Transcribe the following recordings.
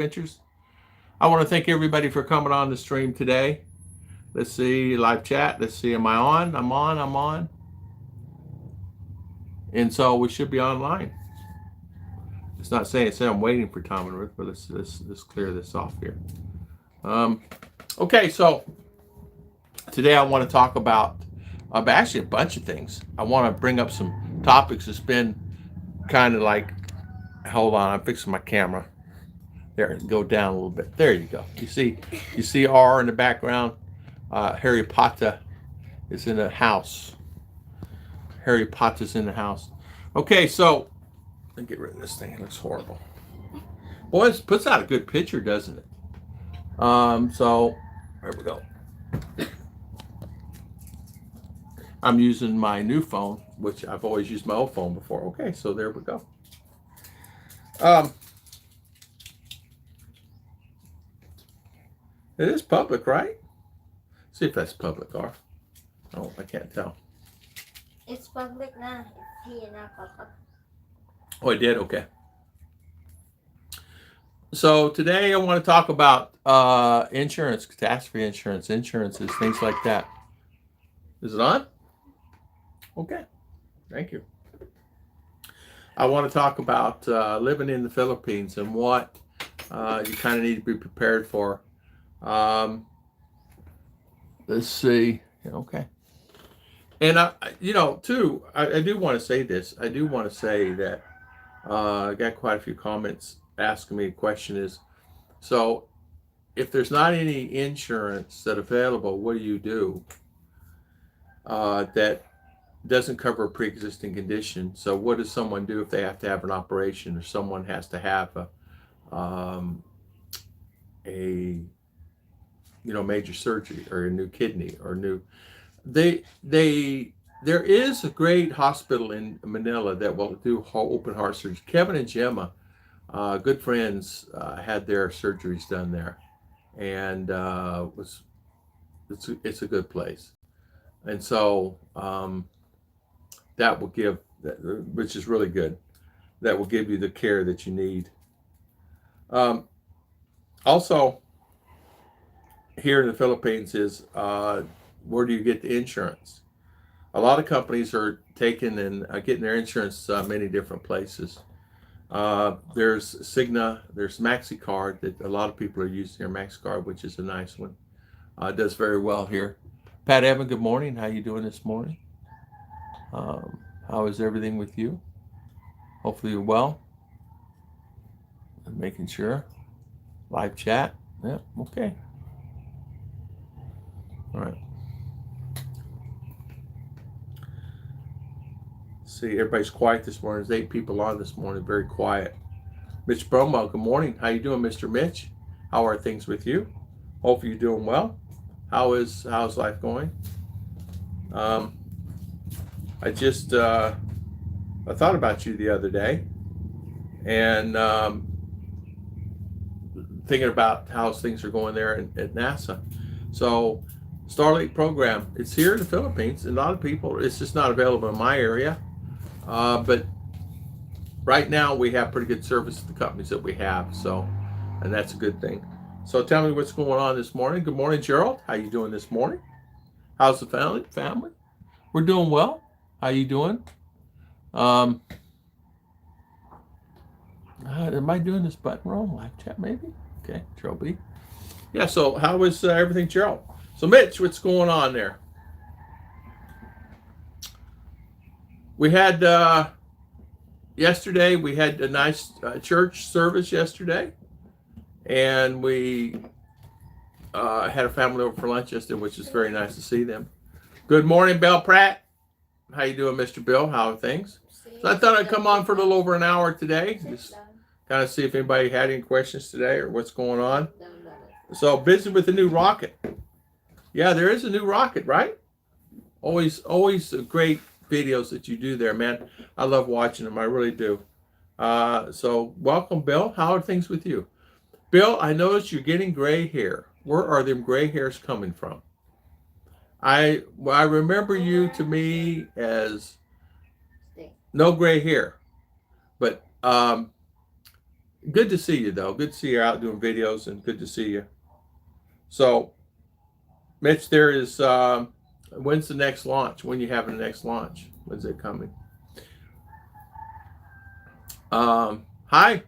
Ventures. I want to thank everybody for coming on the stream today. Let's see, live chat. Let's see, am I on? I'm on. And so we should be online. It's not saying I'm waiting for Tom and Ruth, but let's clear this off here. Okay, so today I want to talk about actually a bunch of things. I want to bring up some topics that's been kind of like, hold on, I'm fixing my camera. There, go down a little bit. There you go. You see R in the background. Harry Potter is in the house. Harry Potter's in the house. Okay, so let me get rid of this thing. It looks horrible. Boy, it puts out a good picture, doesn't it? So there we go. I'm using my new phone, which I've always used my old phone before. Okay, so there we go. It is public, right? See if that's public, or oh, I can't tell. It's public na. It's here na. Oh, I did? Okay. So today I want to talk about insurance, catastrophe insurances, things like that. Is it on? Okay. Thank you. I want to talk about living in the Philippines and what you kind of need to be prepared for. Let's see. Okay. And I do want to say this. I do want to say that I got quite a few comments asking me a question is, so if there's not any insurance that available, what do you do that doesn't cover a pre-existing condition? So what does someone do if they have to have an operation, or someone has to have a major surgery, or a new kidney, or there is a great hospital in Manila that will do open heart surgery. Kevin and Gemma, good friends, had their surgeries done there, and it's a good place. And so that will give, which is really good, that will give you the care that you need. Also, here in the Philippines is where do you get the insurance? A lot of companies are taking and getting their insurance many different places. There's Cigna, there's MaxiCard that a lot of people are using their MaxiCard, which is a nice one. It does very well here. Pat Evan, good morning. How you doing this morning? How is everything with you? Hopefully you're well. I'm making sure. Live chat. Yeah, okay. All right. See, everybody's quiet this morning. There's 8 people on this morning. Very quiet. Mitch Bromo, good morning. How you doing, Mr. Mitch? How are things with you? Hope you're doing well. How's life going? I thought about you the other day, and thinking about how things are going there at NASA. So Starlink program, it's here in the Philippines, and a lot of people, it's just not available in my area. But right now we have pretty good service at the companies that we have, so, and that's a good thing. So tell me what's going on this morning. Good morning, Gerald. How you doing this morning? How's the family? We're doing well. How you doing? Am I doing this button wrong? Live chat maybe? Okay, Gerald B. Yeah, so how is everything, Gerald? So Mitch, what's going on there? We had yesterday, we had a nice church service yesterday, and we had a family over for lunch yesterday, which is very nice to see them. Good morning, Bill Pratt. How you doing, Mr. Bill? How are things? So I thought I'd come on for a little over an hour today, just kind of see if anybody had any questions today or what's going on. So busy with the new rocket. Yeah, there is a new rocket, right? Always great videos that you do there, man. I love watching them. I really do. So welcome, Bill. How are things with you? Bill, I noticed you're getting gray hair. Where are them gray hairs coming from? I remember you to me as no gray hair, but Good to see you, though. Good to see you out doing videos, and good to see you. So, Mitch, there is, when's the next launch? When you having the next launch? When's it coming? Hi.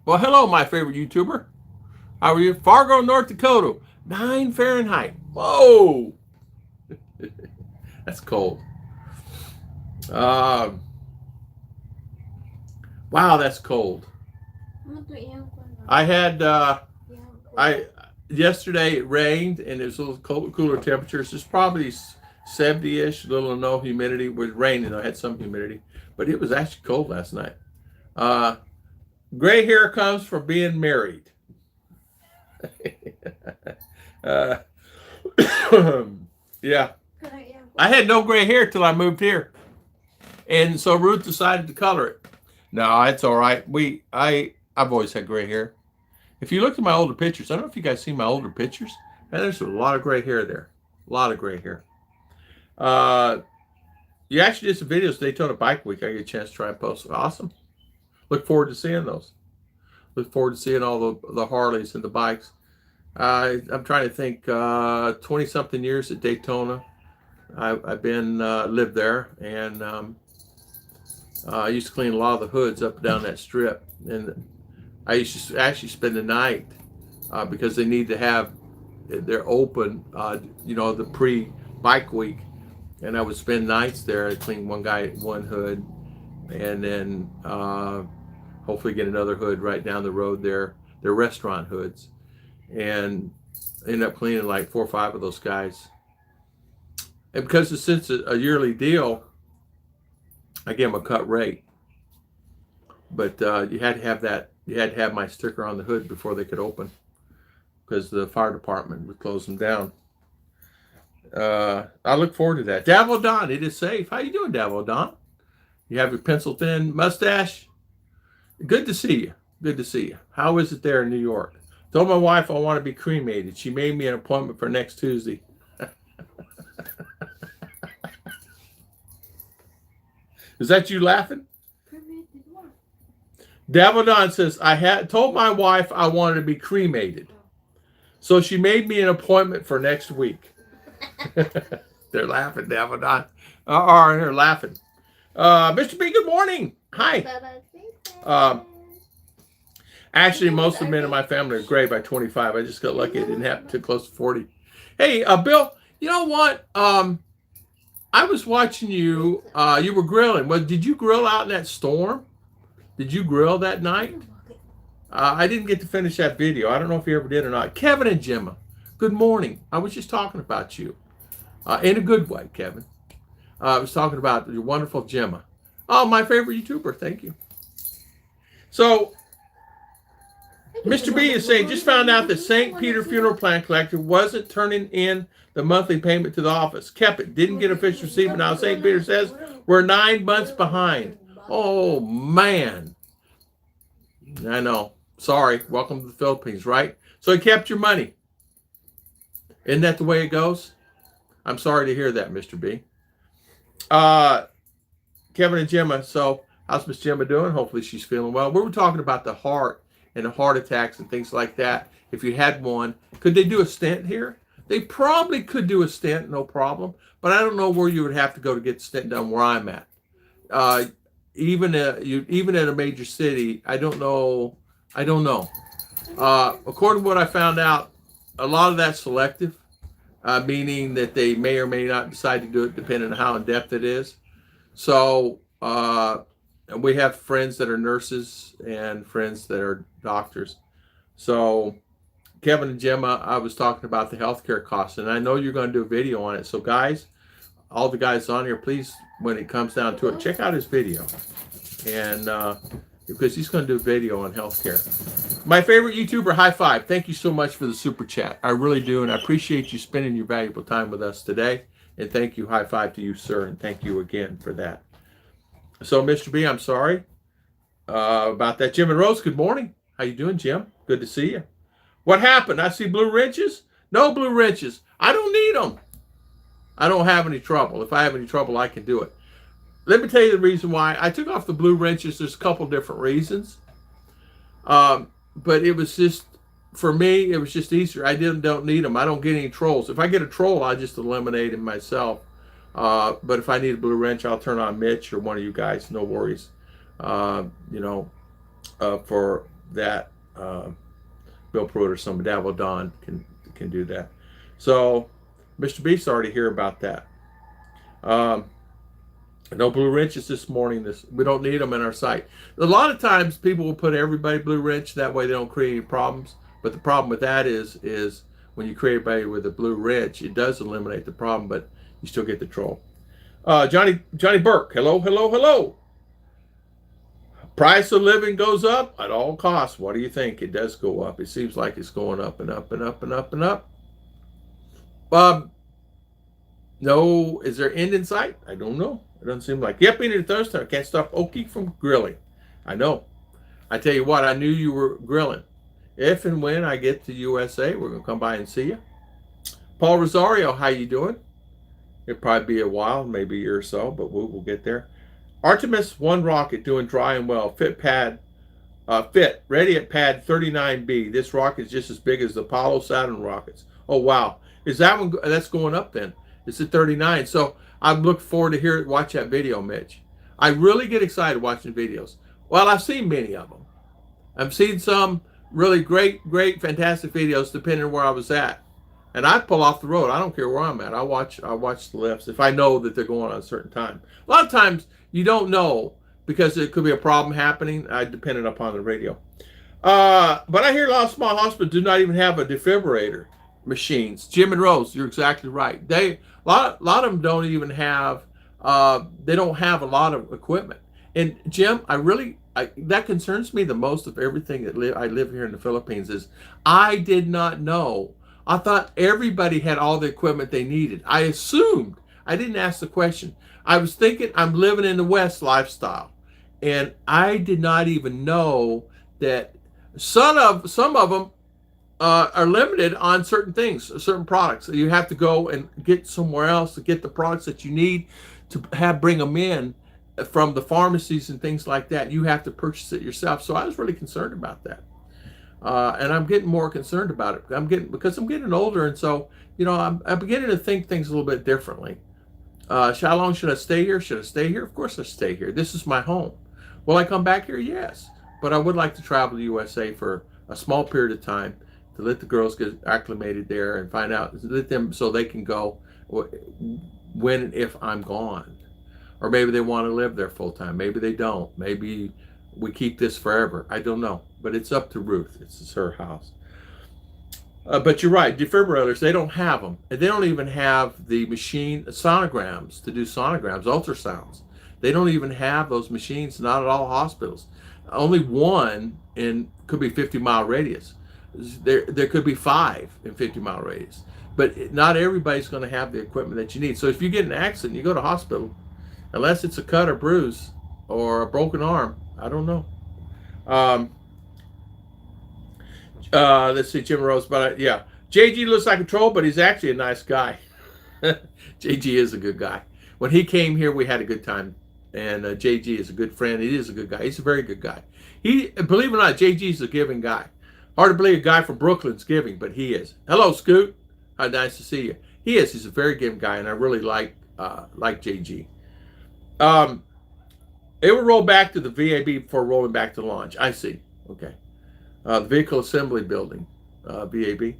Well, hello, my favorite YouTuber. How are you? Fargo, North Dakota. 9 Fahrenheit. Whoa. That's cold. Wow, that's cold. I had, yesterday it rained and it was a little cooler temperatures. It's probably 70-ish, little or no humidity. It was raining. I had some humidity, but it was actually cold last night. Gray hair comes from being married. Yeah. I had no gray hair till I moved here. And so Ruth decided to color it. No, it's all right. I've always had gray hair. If you look at my older pictures, I don't know if you guys see my older pictures. Man, there's a lot of gray hair there. A lot of gray hair. You actually did some videos Daytona Bike Week. I get a chance to try and post. Awesome. Look forward to seeing those. Look forward to seeing all the Harleys and the bikes. I'm trying to think. 20-something years at Daytona. I've been lived there, and I used to clean a lot of the hoods up and down that strip, and I used to actually spend the night because they need to have, they're open, the pre-bike week, and I would spend nights there. I'd clean one hood, and then hopefully get another hood right down the road there. They're restaurant hoods, and end up cleaning like 4 or 5 of those guys. And because it's a yearly deal, I gave them a cut rate. But you had to have that. You had to have my sticker on the hood before they could open, because the fire department would close them down. I look forward to that. Davil Don, it is safe. How you doing, Davil Don? You have your pencil thin mustache. Good to see you. Good to see you. How is it there in New York? Told my wife I want to be cremated. She made me an appointment for next Tuesday. Is that you laughing? Davildon says, I had told my wife I wanted to be cremated. So she made me an appointment for next week. They're laughing, Davildon. They're laughing. Mr. B, good morning. Hi. Actually, most of the men in my family are gray by 25. I just got lucky it didn't happen too close to 40. Hey, Bill, you know what? I was watching you. You were grilling. Well, did you grill out in that storm? Did you grill that night? I didn't get to finish that video. I don't know if you ever did or not. Kevin and Gemma, good morning. I was just talking about you. In a good way, Kevin. I was talking about your wonderful Gemma. Oh, my favorite YouTuber. Thank you. So, Mr. B is saying, just found out that St. Peter Funeral Plan Collector wasn't turning in the monthly payment to the office. Kept it. Didn't get official receipt. But now St. Peter says we're 9 months behind. Oh, man. I know. Sorry. Welcome to the Philippines, right? So he kept your money. Isn't that the way it goes? I'm sorry to hear that, Mr. B. Kevin and Gemma. So how's Miss Gemma doing? Hopefully she's feeling well. We were talking about the heart and the heart attacks and things like that. If you had one, could they do a stent here? They probably could do a stent, no problem. But I don't know where you would have to go to get the stent done where I'm at. Even at a major city, I don't know. According to what I found out, a lot of that's selective, meaning that they may or may not decide to do it depending on how in depth it is. So we have friends that are nurses and friends that are doctors. So Kevin and Gemma, I was talking about the healthcare costs, and I know you're going to do a video on it. So guys, all the guys on here, please, when it comes down to it, check out his video. And because he's going to do a video on healthcare. My favorite YouTuber, high five. Thank you so much for the super chat. I really do, and I appreciate you spending your valuable time with us today. And thank you, high five to you, sir, and thank you again for that. So, Mr. B, I'm sorry about that. Jim and Rose, good morning. How you doing, Jim? Good to see you. What happened? I see blue wrenches? No blue wrenches. I don't need them. I don't have any trouble. If I have any trouble, I can do it. Let me tell you the reason why. I took off the blue wrenches. There's a couple different reasons. But it was just, for me, it was just easier. I don't need them. I don't get any trolls. If I get a troll, I just eliminate him myself. But if I need a blue wrench, I'll turn on Mitch or one of you guys. No worries. You know, for that, Bill Pruitt or somebody, Davil Don can do that. So, Mr. Beef's already here about that. No blue wrenches this morning. We don't need them in our site. A lot of times people will put everybody blue wrench. That way they don't create any problems. But the problem with that is when you create everybody with a blue wrench, it does eliminate the problem, but you still get the troll. Johnny Burke. Hello, hello, hello. Price of living goes up at all costs. What do you think? It does go up. It seems like it's going up and up and up and up and up. No, is there end in sight? I don't know. It doesn't seem like. Yep, eating Thursday. I can't stop Okie from grilling. I know. I tell you what, I knew you were grilling. If and when I get to USA, we're going to come by and see you. Paul Rosario, how you doing? It'll probably be a while, maybe a year or so, but we'll get there. Artemis 1 rocket doing dry and well. Fit, ready at pad 39B. This rocket is just as big as the Apollo Saturn rockets. Oh, wow. Is that one, that's going up then? It's at 39. So I'm looking forward to watch that video, Mitch. I really get excited watching videos. Well, I've seen many of them. I've seen some really great, fantastic videos depending on where I was at. And I pull off the road. I don't care where I'm at. I watch the lifts if I know that they're going on a certain time. A lot of times you don't know because it could be a problem happening. I depended upon the radio. But I hear a lot of small hospitals do not even have a defibrillator machines. Jim and Rose, you're exactly right. A lot of them don't even have. They don't have a lot of equipment. And Jim, that concerns me the most of everything that I live here in the Philippines is I did not know. I thought everybody had all the equipment they needed. I assumed. I didn't ask the question. I was thinking I'm living in the West lifestyle. And I did not even know that some of them are limited on certain things, certain products. You have to go and get somewhere else to get the products that you need to bring them in from the pharmacies and things like that. You have to purchase it yourself. So I was really concerned about that. And I'm getting more concerned about it. Because I'm getting older, and so I'm beginning to think things a little bit differently. How long should I stay here? Should I stay here? Of course I stay here. This is my home. Will I come back here? Yes. But I would like to travel to USA for a small period of time to let the girls get acclimated there and find out, let them so they can go when and if I'm gone. Or maybe they want to live there full time. Maybe they don't. Maybe we keep this forever. I don't know. But it's up to Ruth. It's her house. But you're right. Defibrillators, they don't have them. And they don't even have the machine sonograms to do sonograms, ultrasounds. They don't even have those machines, not at all hospitals. Only one could be 50-mile radius. There could be 5 in 50-mile radius. But not everybody's going to have the equipment that you need. So if you get in an accident, you go to hospital, unless it's a cut or bruise or a broken arm, I don't know. Let's see, Jim Rose, but yeah. JG looks like a troll, but he's actually a nice guy. JG is a good guy. When he came here, we had a good time. And JG is a good friend. He is a good guy. He's a very good guy. Believe it or not, JG is a giving guy. Hard to believe a guy from Brooklyn's giving, but he is. Hello, Scoot. Nice to see you. He is. He's a very giving guy, and I really like JG. It will roll back to the VAB before rolling back to launch. I see. Okay. The Vehicle Assembly Building, VAB.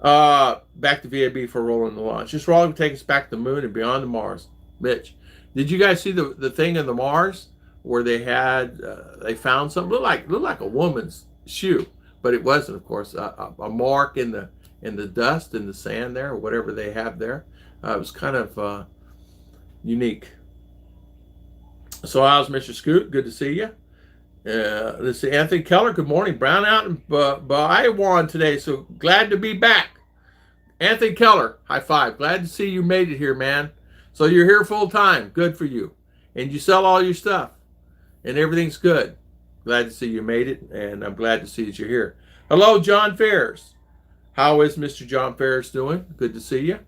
Back to VAB for rolling the launch. This rolling will take us back to the moon and beyond to Mars. Mitch, did you guys see the thing in the Mars where they found something looked like a woman's shoe, but it wasn't, of course, a mark in the dust, in the sand there, or whatever they have there. It was kind of unique. So how's Mr. Scoot? Good to see you. Let's see, Anthony Keller, good morning. Brown out in Baiwan today, so glad to be back. Anthony Keller, high five. Glad to see you made it here, man. So you're here full time. Good for you. And you sell all your stuff. And everything's good. Glad to see you made it, and I'm glad to see that you're here. Hello, John Ferris. How is Mr. John Ferris doing? Good to see you.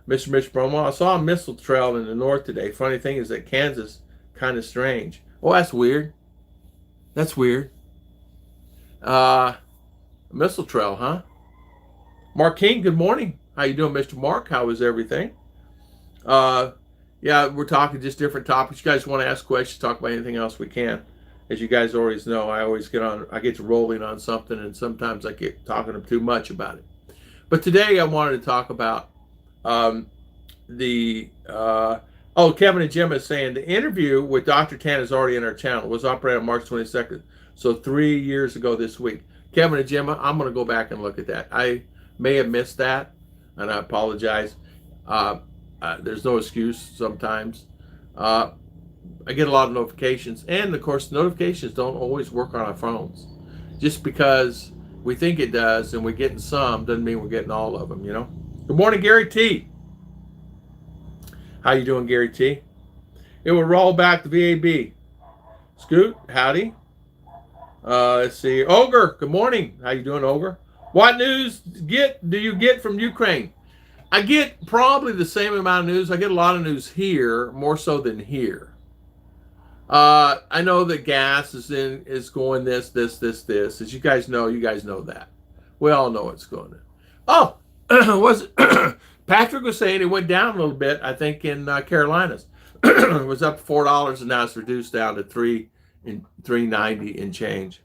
Mr. Mitch Bromwell, I saw a missile trail in the north today. Funny thing is that Kansas, kind of strange. Oh, that's weird. That's weird. Missile Trail, huh? Mark King, good morning. How you doing, Mr. Mark? How is everything? Yeah, we're talking just different topics. You guys want to ask questions, talk about anything else, we can. As you guys always know, I get to rolling on something, and sometimes I get talking too much about it. But today I wanted to talk about Kevin and Jim is saying the interview with Dr. Tan is already in our channel. It was operated on March 22nd, so 3 years ago this week. Kevin and Jim, I'm going to go back and look at that. I may have missed that, and I apologize. There's no excuse sometimes. I get a lot of notifications, and of course, notifications don't always work on our phones. Just because we think it does, and we're getting some, doesn't mean we're getting all of them, you know? Good morning, Gary T. How you doing, Gary T? It will roll back the VAB. Scoot, howdy. Let's see. Ogre, good morning. How you doing, Ogre? What news do you get from Ukraine? I get probably the same amount of news. I get a lot of news here, more so than here. I know that gas is going this. As you guys know that. We all know it's going. Oh, was it? Patrick was saying it went down a little bit. I think in Carolinas, it was up to $4, and now it's reduced down to $3.90 and change.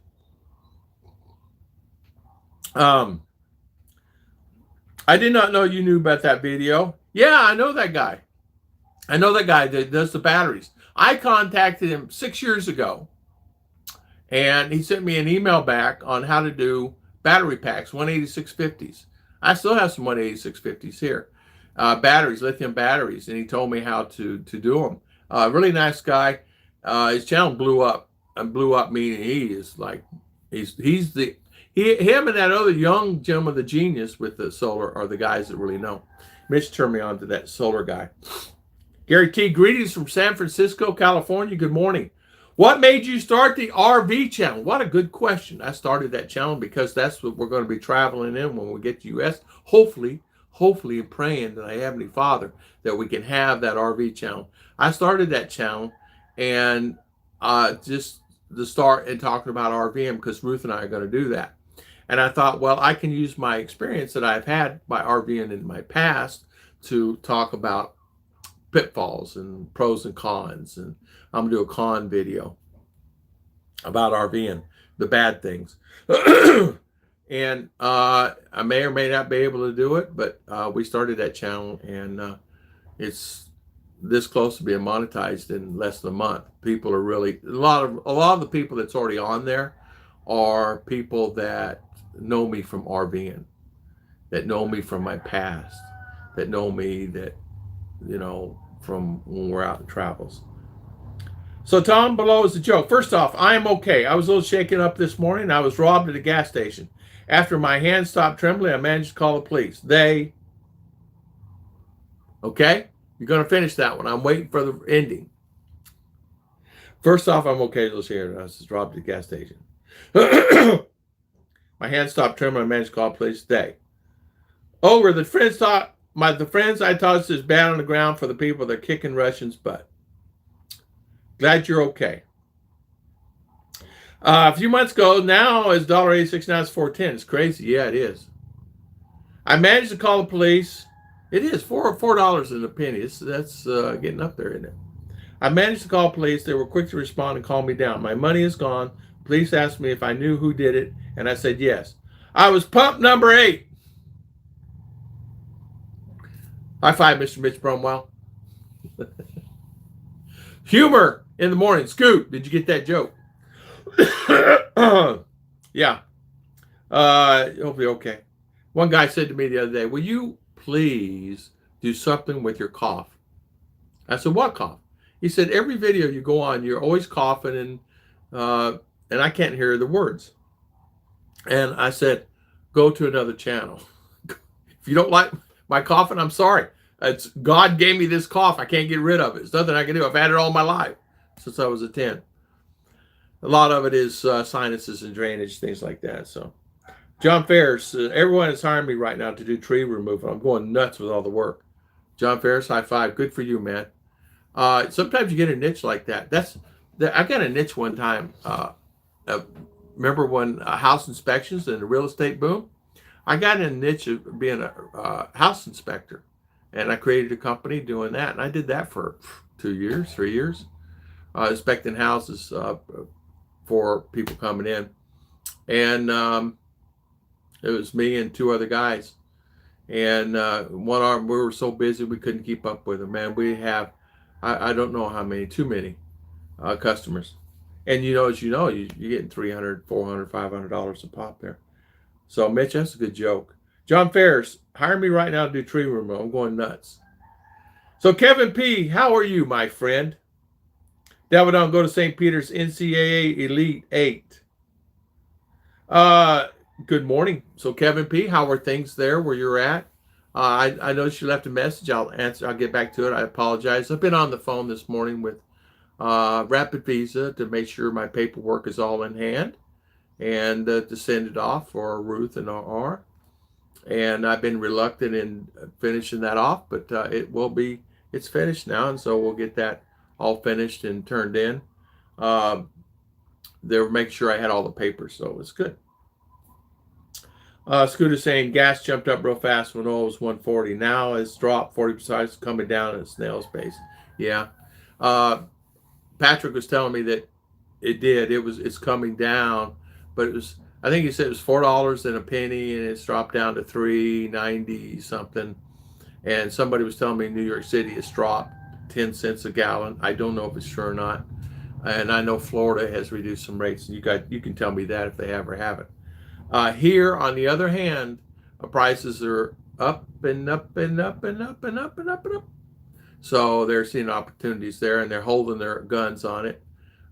I did not know you knew about that video. Yeah, I know that guy. I know that guy that does the batteries. I contacted him 6 years ago, and he sent me an email back on how to do battery packs, 18650s. I still have some 18650s here, batteries, lithium batteries, and he told me how to do them. Really nice guy. His channel blew up, meaning he is like him and that other young gentleman, the genius with the solar, are the guys that really know. Mitch turned me on to that solar guy. Gary T, greetings from San Francisco, California. Good morning. What made you start the RV channel? What a good question. I started that channel because that's what we're going to be traveling in when we get to U.S. Hopefully and praying that I have any Father that we can have that RV channel. I started that channel and just to start and talking about RVing because Ruth and I are going to do that. And I thought, well, I can use my experience that I've had by RVing in my past to talk about pitfalls and pros and cons, and I'm gonna do a con video about RVing, the bad things. And I may or may not be able to do it, but we started that channel, and it's this close to being monetized in less than a month. People are really a lot of the people that's already on there are people that know me from RVing, that know me from my past, that know me that, you know, from when we're out in travels. So Tom below is a joke. First off, I am okay. I was a little shaken up this morning. I was robbed at a gas station. After my hands stopped trembling, I managed to call the police. Okay? You're going to finish that one. I'm waiting for the ending. First off, I'm okay. Let's hear it. I was robbed at a gas station. My hands stopped trembling. I managed to call the police. Over, the friends I taught is bad on the ground for the people that are kicking Russians' butt. Glad you're okay. A few months ago, now it's $1.86, now it's $4.10. It's crazy. Yeah, it is. I managed to call the police. It is $4 and a penny. That's getting up there, isn't it? I managed to call police. They were quick to respond and calm me down. My money is gone. Police asked me if I knew who did it, and I said yes. I was pump number 8. High five, Mr. Mitch Brumwell. Humor in the morning. Scoot, did you get that joke? Yeah. Hopefully okay. One guy said to me the other day, will you please do something with your cough? I said, what cough? He said, every video you go on, you're always coughing and I can't hear the words. And I said, go to another channel. If you don't like my coughing, I'm sorry. God gave me this cough. I can't get rid of it. There's nothing I can do. I've had it all my life since I was a 10. A lot of it is sinuses and drainage, things like that. So, John Ferris, everyone is hiring me right now to do tree removal. I'm going nuts with all the work. John Ferris, high five. Good for you, man. Sometimes you get a niche like that. I got a niche one time. remember when house inspections and the real estate boom? I got in a niche of being a house inspector, and I created a company doing that. And I did that for 2 years, 3 years, inspecting houses for people coming in. And it was me and 2 other guys. And one arm, we were so busy we couldn't keep up with them. Man, we have, I don't know how many, too many customers. And as you know, you're getting $300, $400, $500 a pop there. So, Mitch, that's a good joke. John Ferris, hire me right now to do tree removal. I'm going nuts. So, Kevin P., how are you, my friend? Davidon, go to St. Peter's NCAA Elite 8. Good morning. So, Kevin P., how are things there where you're at? I noticed you left a message. I'll answer. I'll get back to it. I apologize. I've been on the phone this morning with Rapid Visa to make sure my paperwork is all in hand, and to send it off for Ruth and R. And I've been reluctant in finishing that off, but it's finished now, and so we'll get that all finished and turned in. They were making sure I had all the papers, so it's good. Scooter saying gas jumped up real fast when oil was 140. Now it's dropped 40%. It's coming down at a snail's pace. Yeah. Patrick was telling me that it did. It's coming down. But I think he said it was $4 and a penny, and it's dropped down to $3.90 something. And somebody was telling me New York City has dropped 10 cents a gallon. I don't know if it's true or not. And I know Florida has reduced some rates. You can tell me that if they have or haven't. Here, on the other hand, prices are up and up and up and up and up and up and up. So they're seeing opportunities there, and they're holding their guns on it.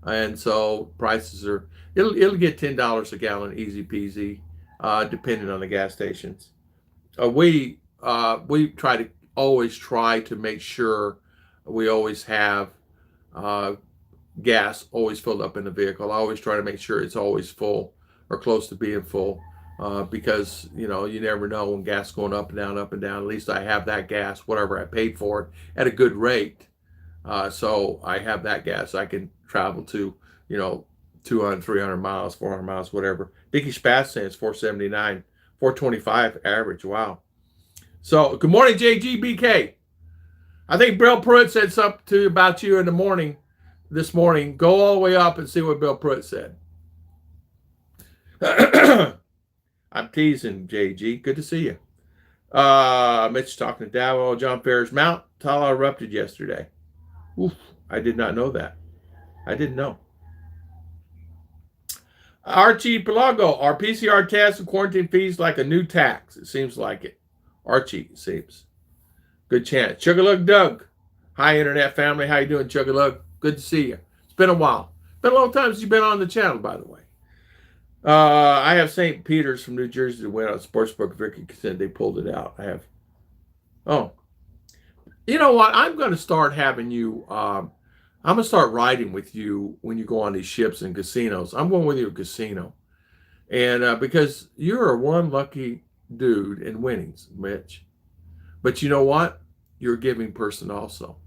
And so prices are. It'll get $10 a gallon, easy peasy, depending on the gas stations. We always try to make sure we always have gas always filled up in the vehicle. I always try to make sure it's always full or close to being full, because you never know when gas going up and down, up and down. At least I have that gas, whatever I paid for it, at a good rate. So I have that gas. I can travel to 200, 300 miles, 400 miles, whatever. Dickie Spath saying it's 479, 425 average. Wow. So, good morning, JGBK. I think Bill Pruitt said something about you in the morning, this morning. Go all the way up and see what Bill Pruitt said. I'm teasing, JG. Good to see you. Mitch talking to Davo. John Ferris. Mount Tala erupted yesterday. Oof, I did not know that. I didn't know. Archie Pelago, are PCR tests and quarantine fees like a new tax? It seems like it. Archie, it seems. Good chance. Chugalug Doug. Hi, Internet family. How you doing, Chugalug? Good to see you. It's been a while. Been a long time since you've been on the channel, by the way. I have St. Peter's from New Jersey that went on Sportsbook. Vicky said they pulled it out. I have. Oh. You know what? I'm going to start having you... I'm going to start riding with you when you go on these ships and casinos. I'm going with you to a casino. And because you're one lucky dude in winnings, Mitch. But you know what? You're a giving person also.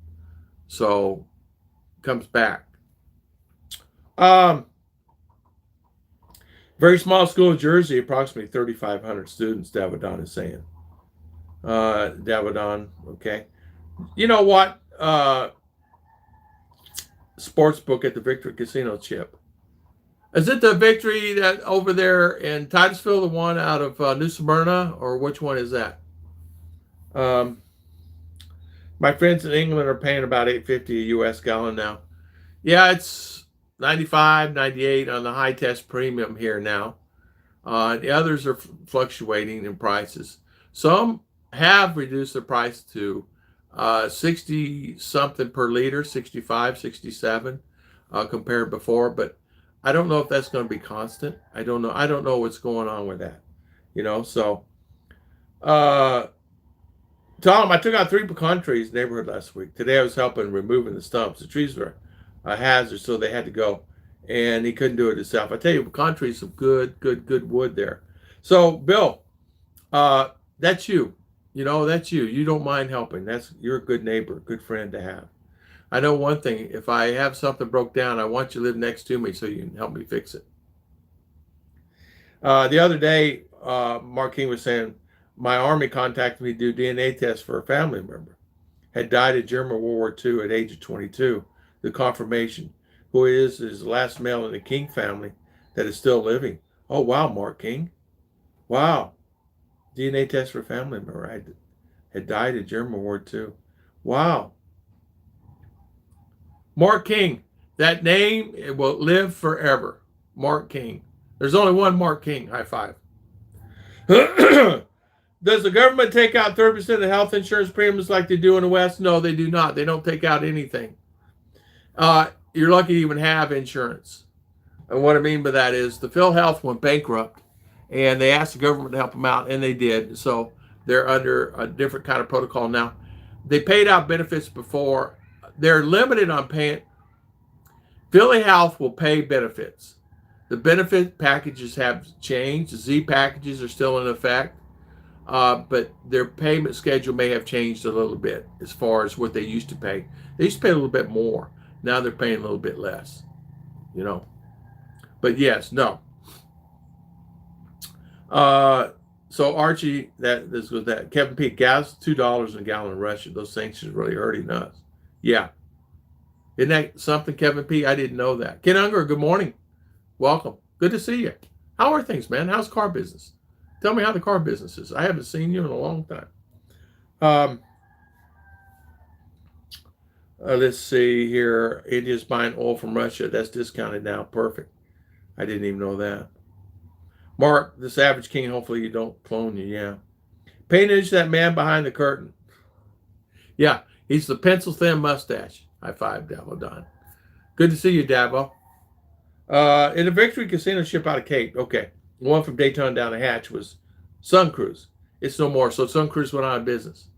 So, comes back. Very small school in Jersey, approximately 3,500 students, Davidon is saying. Davidon, okay. You know what? Sportsbook at the Victory Casino chip. Is it the Victory that over there in Titusville, the one out of New Smyrna, or which one is that? My friends in England are paying about $8.50 a U.S. gallon now. Yeah, it's 95, 98 on the high test premium here now. The others are fluctuating in prices. Some have reduced the price to 60 something per liter, 65, 67 compared before, but I don't know if that's going to be constant. I don't know what's going on with that, so Tom, I took out 3 pecan trees in the neighborhood last week. Today I was helping removing the stumps. The trees were a hazard, so they had to go, and he couldn't do it himself. I tell you, pecan trees, some good wood there. So Bill, that's you. That's you. You don't mind helping. You're a good neighbor, good friend to have. I know one thing. If I have something broke down, I want you to live next to me so you can help me fix it. The other day, Mark King was saying, my Army contacted me to do DNA tests for a family member. Had died in German World War II at age of 22. The confirmation, who is the last male in the King family that is still living. Oh, wow, Mark King. Wow. DNA test for a family member had died in German World War II. Wow. Mark King. That name, it will live forever. Mark King. There's only one Mark King. High five. Does the government take out 30% of health insurance premiums like they do in the West? No, they do not. They don't take out anything. You're lucky to even have insurance. And what I mean by that is the PhilHealth went bankrupt, and they asked the government to help them out, and they did. So they're under a different kind of protocol now. They paid out benefits before. They're limited on paying. PhilHealth will pay benefits. The benefit packages have changed. The Z packages are still in effect, but their payment schedule may have changed a little bit as far as what they used to pay. They used to pay a little bit more. Now they're paying a little bit less, you know. But yes, no. So Archie, this was that. Kevin P. Gas $2 a gallon in Russia. Those sanctions really hurting us. Yeah. Isn't that something, Kevin P? I didn't know that. Ken Unger, good morning. Welcome. Good to see you. How are things, man? How's car business? Tell me how the car business is. I haven't seen you in a long time. Let's see here. India's buying oil from Russia. That's discounted now. Perfect. I didn't even know that. Mark, the Savage King, hopefully you don't clone you. Yeah. Paintage that man behind the curtain. Yeah, he's the pencil thin mustache. High five, Davo Don. Good to see you, Davo. In the Victory Casino ship out of Cape. Okay. The one from Daytona down the hatch was Sun Cruise. It's no more. So Sun Cruise went out of business.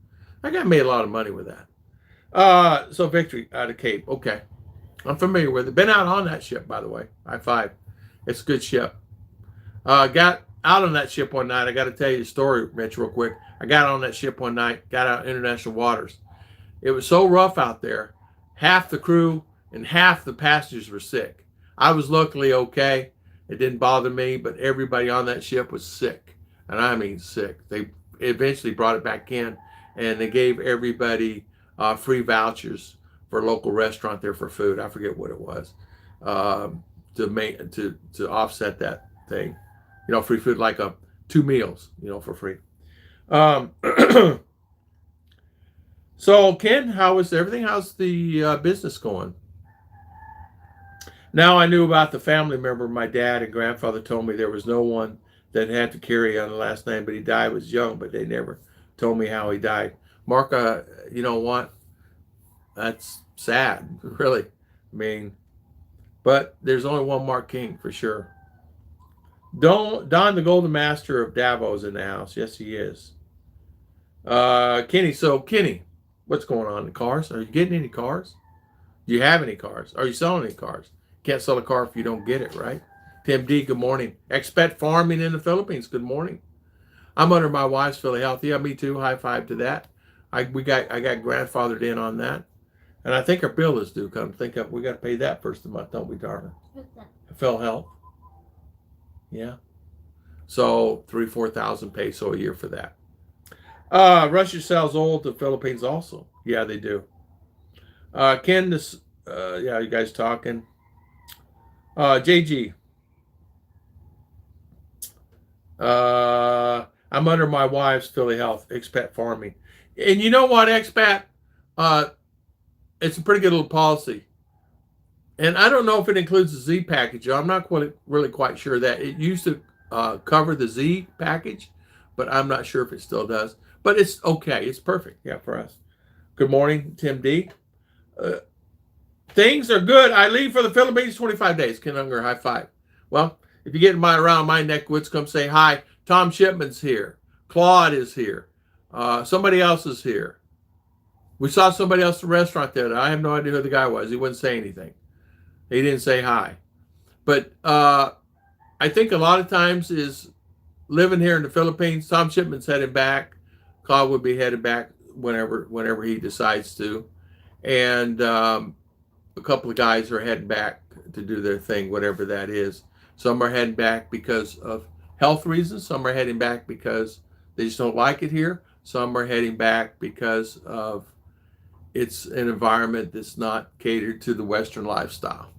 I got made a lot of money with that. So Victory out of Cape. Okay. I'm familiar with it. Been out on that ship, by the way. High five. It's a good ship. Got out on that ship one night. I got to tell you the story, Mitch, real quick. I got on that ship one night, got out international waters. It was so rough out there. Half the crew and half the passengers were sick. I was luckily okay. It didn't bother me, but everybody on that ship was sick. And I mean sick. They eventually brought it back in, and they gave everybody free vouchers for a local restaurant there for food. I forget what it was, to offset that thing. You know, free food, like 2 meals, you know, for free. So, Ken, how is everything? How's the business going? Now I knew about the family member. My dad and grandfather told me there was no one that had to carry on the last name, but he died was young, but they never told me how he died. Mark, you know what? That's sad, really. I mean, but there's only one Mark King for sure. Don the Golden Master of Davos is in the house. Yes, he is. Kenny, what's going on in cars? Are you getting any cars? Do you have any cars? Are you selling any cars? Can't sell a car if you don't get it, right? Tim D, good morning. Expat farming in the Philippines, good morning. I'm under my wife's PhilHealth. Yeah, me too. High five to that. I got grandfathered in on that. And I think our bill is due. Come think of, we got to pay that first of the month, don't we, darling? PhilHealth. Yeah. So 3,000-4,000 peso a year for that. Russia sells oil to the Philippines also. Yeah, they do. Ken, yeah, you guys talking. JG. I'm under my wife's PhilHealth, expat farming. And you know what, expat? It's a pretty good little policy. And I don't know if it includes the Z package. I'm not really quite sure that. It used to cover the Z package, but I'm not sure if it still does. But it's okay. It's perfect, yeah, for us. Good morning, Tim D. Things are good. I leave for the Philippines 25 days. Ken Unger, high five. Well, if you get around my neck of woods, come say hi. Tom Shipman's here. Claude is here. Somebody else is here. We saw somebody else at the restaurant there. I have no idea who the guy was. He wouldn't say anything. He didn't say hi. But I think a lot of times is living here in the Philippines. Tom Shipman's headed back. Claude would be headed back whenever he decides to. And a couple of guys are heading back to do their thing, whatever that is. Some are heading back because of health reasons. Some are heading back because they just don't like it here. Some are heading back because of it's an environment that's not catered to the Western lifestyle.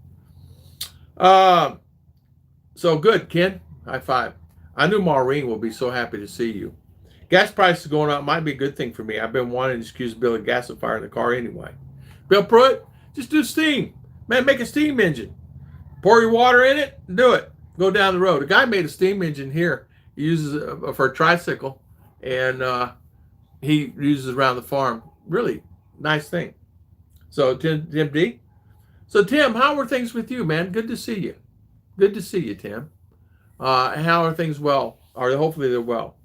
So good, Ken. High five. I knew Maureen will be so happy to see you. Gas prices going up might be a good thing for me. I've been wanting to excuse Bill of gasifier in the car anyway. Bill Pruitt, just do steam. Man, make a steam engine. Pour your water in it, do it. Go down the road. A guy made a steam engine here. He uses it for a tricycle, and he uses it around the farm. Really nice thing. So, Tim D. So, Tim, how are things with you, man? Good to see you. Good to see you, Tim. How are things well? Or hopefully they're well.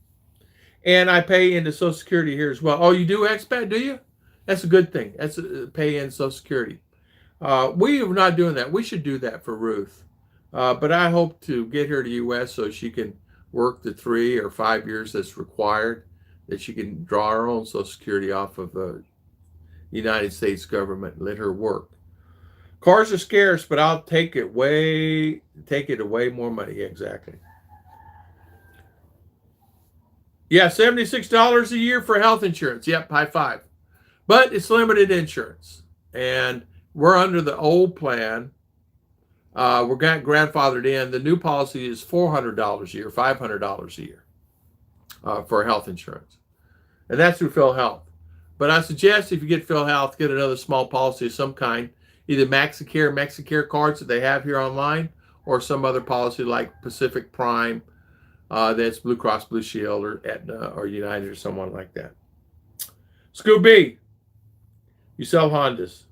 And I pay into Social Security here as well. Oh, you do expat, do you? That's a good thing. That's a pay in Social Security. We are not doing that. We should do that for Ruth. But I hope to get her to U.S. so she can work the 3 or 5 years that's required, that she can draw her own Social Security off of the United States government and let her work. Cars are scarce, but I'll take it way more money. Exactly. Yeah, $76 a year for health insurance. Yep, high five. But it's limited insurance. And we're under the old plan. We're grandfathered in. The new policy is $400 a year, $500 a year for health insurance. And that's through PhilHealth. But I suggest if you get PhilHealth, get another small policy of some kind, either Mexicare cards that they have here online, or some other policy like Pacific Prime, that's Blue Cross Blue Shield or Aetna or United or someone like that. Scooby, you sell Hondas.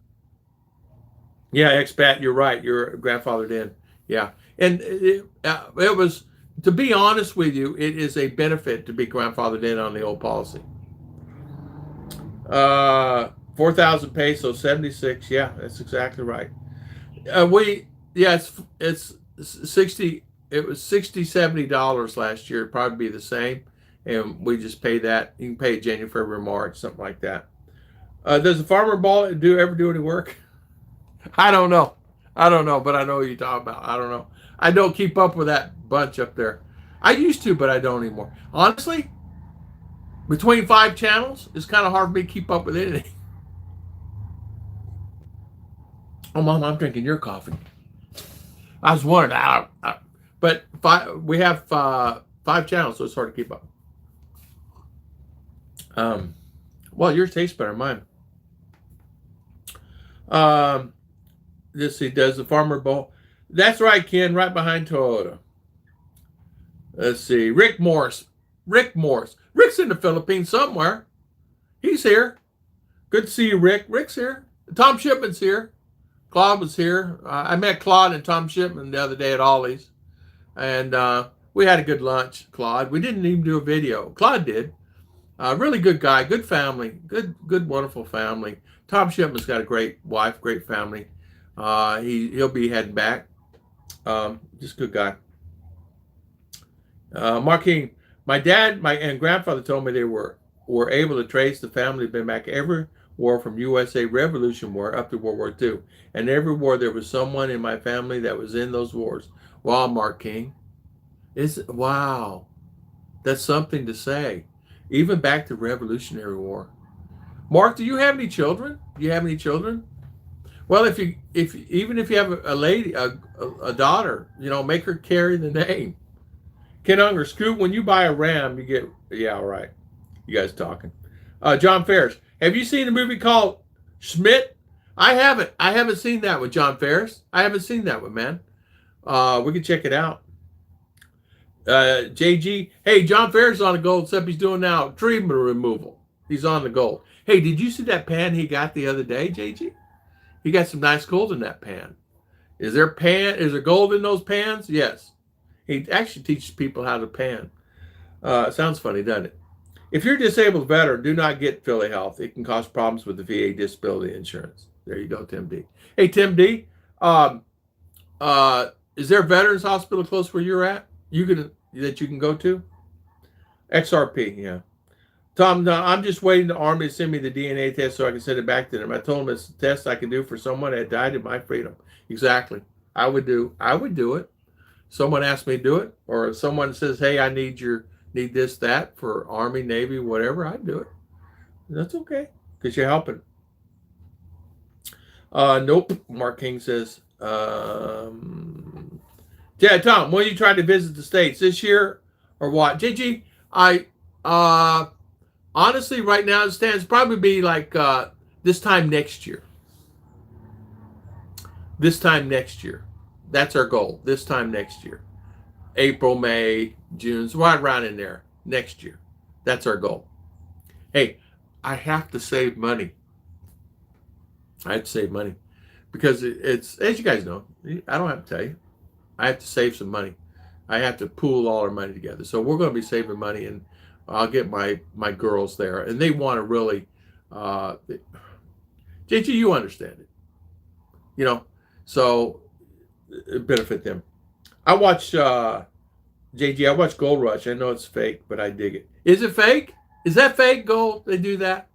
Yeah, expat, you're right. You're grandfathered in. Yeah. And it was, to be honest with you, it is a benefit to be grandfathered in on the old policy. 4,000 pesos, 76. Yeah, that's exactly right. It's 60. It was $60-$70 last year. It'd probably be the same. And we just pay that. You can pay January, February, March, something like that. Does the farmer ball ever do any work? I don't know, but I know what you're talking about. I don't know. I don't keep up with that bunch up there. I used to, but I don't anymore. Honestly, between 5 channels, it's kind of hard for me to keep up with anything. Oh, Mom, I'm drinking your coffee. I was wondering, but we have 5 channels, so it's hard to keep up. Well, yours tastes better than mine. Let's see, does the farmer bowl? That's right, Ken, right behind Toyota. Let's see, Rick Morris. Rick's in the Philippines somewhere. He's here. Good to see you, Rick. Rick's here. Tom Shipman's here. Claude was here. I met Claude and Tom Shipman the other day at Ollie's. And we had a good lunch, Claude. We didn't even do a video. Claude did. Really good guy, good family, good, wonderful family. Tom Shipman's got a great wife, great family. He'll be heading back. Just a good guy. Marking, my dad, and grandfather told me they were able to trace the family, been back every war from USA Revolution War up to World War II. And every war there was someone in my family that was in those wars. Wow, Mark King. Wow. That's something to say. Even back to Revolutionary War. Mark, do you have any children? Well, even if you have a lady, a daughter, make her carry the name. Ken Unger, Scoop, when you buy a Ram, you get, yeah, all right. You guys talking. John Ferris, have you seen a movie called Schmidt? I haven't seen that with John Ferris. I haven't seen that one, man. We can check it out. JG, hey, John Ferris is on the gold, except he's doing now tree removal. He's on the gold. Hey, did you see that pan he got the other day, JG? He got some nice gold in that pan. Is there gold in those pans? Yes. He actually teaches people how to pan. Sounds funny, doesn't it? If you're a disabled veteran, do not get PhilHealth. It can cause problems with the VA disability insurance. There you go, Tim D. Hey, Tim D, is there a veterans hospital close where you're at? That you can go to? XRP, yeah. Tom, no, I'm just waiting the Army to send me the DNA test so I can send it back to them. I told them it's a test I can do for someone that died in my freedom. Exactly. I would do it. someone asks me to do it, or if someone says, "Hey, I need this, that for Army, Navy, whatever," I do it. That's okay because you're helping. Nope. Mark King says, yeah, Tom, when you tried to visit the States this year or what? JG, I honestly right now it stands probably be like this time next year. This time next year. That's our goal. This time next year. April, May, June, so right around in there next year. That's our goal. Hey, I have to save money. I have to save money because it's, as you guys know, I don't have to tell you, I have to save some money. I have to pool all our money together. So we're going to be saving money, and I'll get my girls there, and they want to really, JG, you understand it, you know, so it benefit them. I watch JG. I watch Gold Rush. I know it's fake, but I dig it. Is it fake? Is that fake gold? They do that?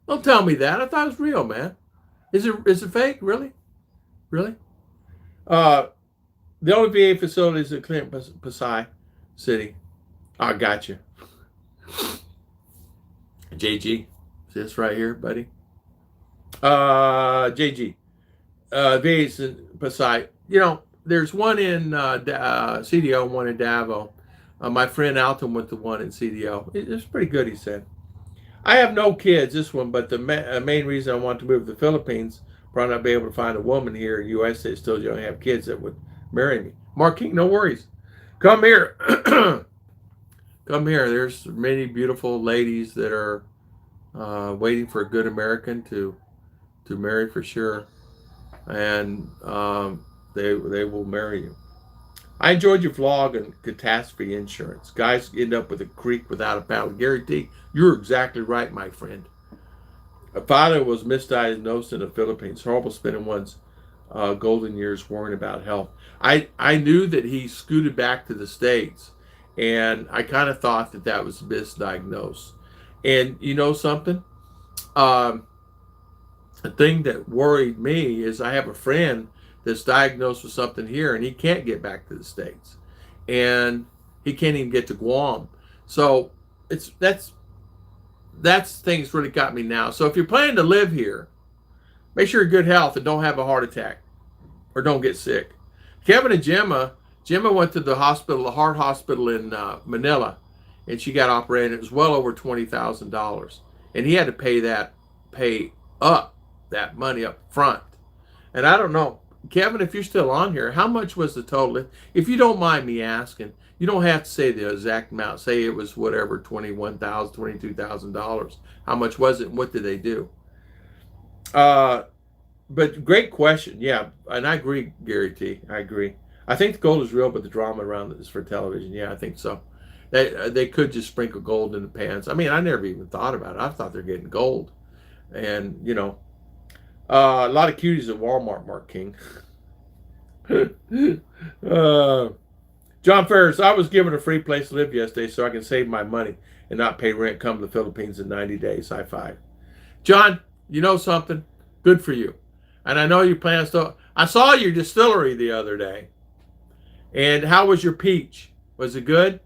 Don't tell me that. I thought it was real, man. Is it fake? Really? Really? The only VA facility is at Clinton Pasai City. I got you. JG. See this right here, buddy? JG. VA's in Pasai. You know, there's one in CDO, one in Davao. My friend Alton went to one in CDO. It's pretty good, he said. I have no kids, this one, but the main reason I want to move to the Philippines, probably not be able to find a woman here in the U.S. that still don't have kids that would marry me. Mark King, no worries. Come here. Come here. There's many beautiful ladies that are waiting for a good American to marry for sure. And they will marry you. I enjoyed your vlog on catastrophe insurance. Guys end up with a creek without a paddle. Guarantee you're exactly right, my friend. A father was misdiagnosed in the Philippines. Horrible spending one's golden years worrying about health. I knew that he scooted back to the States, and I kind of thought that was misdiagnosed. And you know something? The thing that worried me is I have a friend that's diagnosed with something here, and he can't get back to the States, and he can't even get to Guam. So that's things really got me now. So if you're planning to live here, make sure you're in good health and don't have a heart attack or don't get sick. Kevin and Gemma went to the hospital, the heart hospital in Manila, and she got operated. It was well over $20,000, and he had to pay up that money up front. And I don't know, Kevin, if you're still on here, how much was the total? If you don't mind me asking, you don't have to say the exact amount. Say it was whatever, $21,000, $22,000. How much was it, and what did they do? But great question. Yeah, and I agree, Gary T. I agree. I think the gold is real, but the drama around it is for television. Yeah, I think so. They could just sprinkle gold in the pans. I mean, I never even thought about it. I thought they're getting gold. And, you know, a lot of cuties at Walmart, Mark King. John Ferris, I was given a free place to live yesterday so I can save my money and not pay rent, come to the Philippines in 90 days. High five. John, you know something? Good for you. And I know you plan to. I saw your distillery the other day. And how was your peach? Was it good?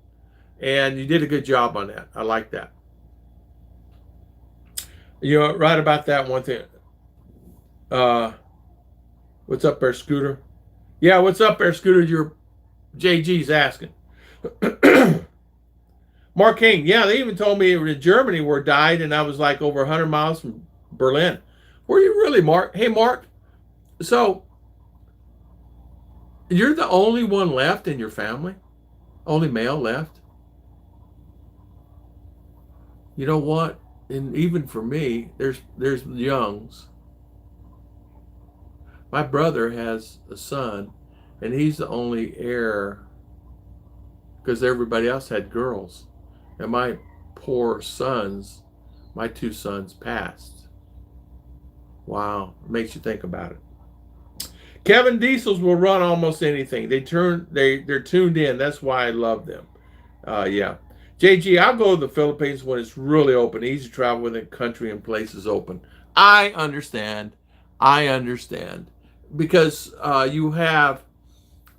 And you did a good job on that. I like that. You know, right about that one thing. What's up there, Scooter? Yeah, what's up there, Scooter? Your JG's asking. Mark King, yeah, they even told me it was in Germany where it died, and I was like over 100 miles from Berlin. Were you really, Mark? Hey, Mark, so you're the only one left in your family? Only male left? You know what? And even for me, there's youngs. My brother has a son, and he's the only heir because everybody else had girls. And my poor sons, my two sons passed. Wow, it makes you think about it. Kevin Diesels will run almost anything. They're tuned in. That's why I love them. Yeah. JG, I'll go to the Philippines when it's really open. Easy travel within country and places open. I understand. Because you have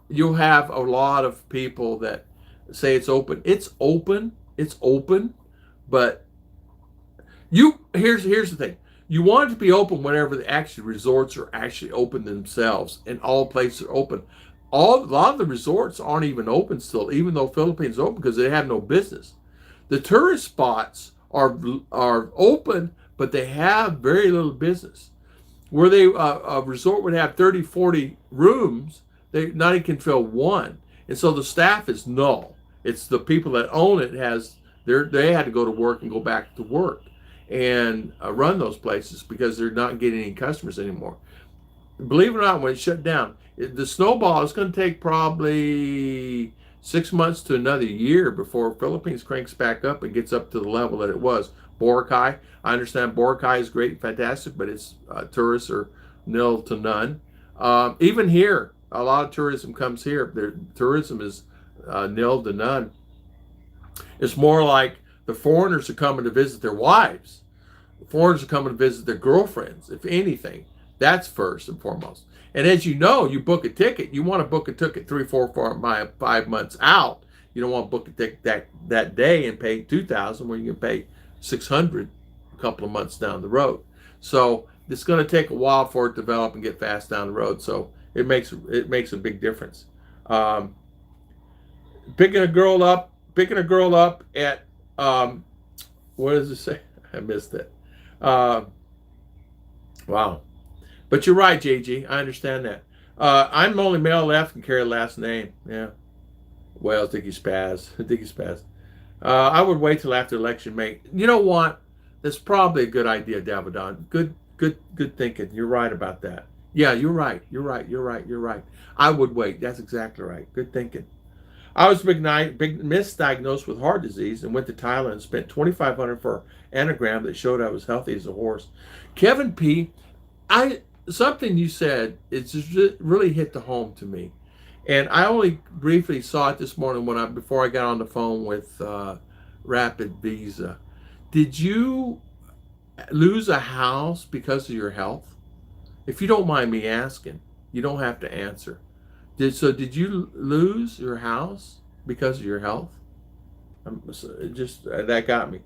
you'll have a lot of people that say it's open. It's open. It's open, but here's the thing. You want it to be open whenever the actual resorts are actually open themselves, and all places are open. A lot of the resorts aren't even open still, even though Philippines is open because they have no business. The tourist spots are open, but they have very little business. Where a resort would have 30, 40 rooms, they not even can fill one, and so the staff is null. It's the people that own it they had to go to work and go back to work and run those places because they're not getting any customers anymore. Believe it or not, when it shut down, the snowball is going to take probably 6 months to another year before Philippines cranks back up and gets up to the level that it was. Boracay, I understand Boracay is great, fantastic, but its tourists are nil to none. Even here, a lot of tourism comes here. Their tourism is nil to none. It's more like the foreigners are coming to visit their wives. The foreigners are coming to visit their girlfriends, if anything. That's first and foremost. And as you know, you book a ticket. You want to book a ticket 3, 4, 5 months out. You don't want to book a ticket that day and pay $2,000 when you can pay $600 a couple of months down the road. So it's going to take a while for it to develop and get fast down the road. So it makes a big difference. Picking a girl up at what does it say? I missed it. Wow. But you're right, JG. I understand that. I'm the only male left and carry a last name. Yeah. Well, Dicky Spaz. I would wait till after election, mate. You know what? That's probably a good idea, Davidon. Good thinking. You're right about that. Yeah, you're right. I would wait. That's exactly right. Good thinking. I was misdiagnosed with heart disease and went to Thailand and spent $2,500 for an anagram that showed I was healthy as a horse. Kevin P., something you said, it's just really hit the home to me. And I only briefly saw it this morning before I got on the phone with Rapid Visa. Did you lose a house because of your health? If you don't mind me asking, you don't have to answer. Did you lose your house because of your health? That got me.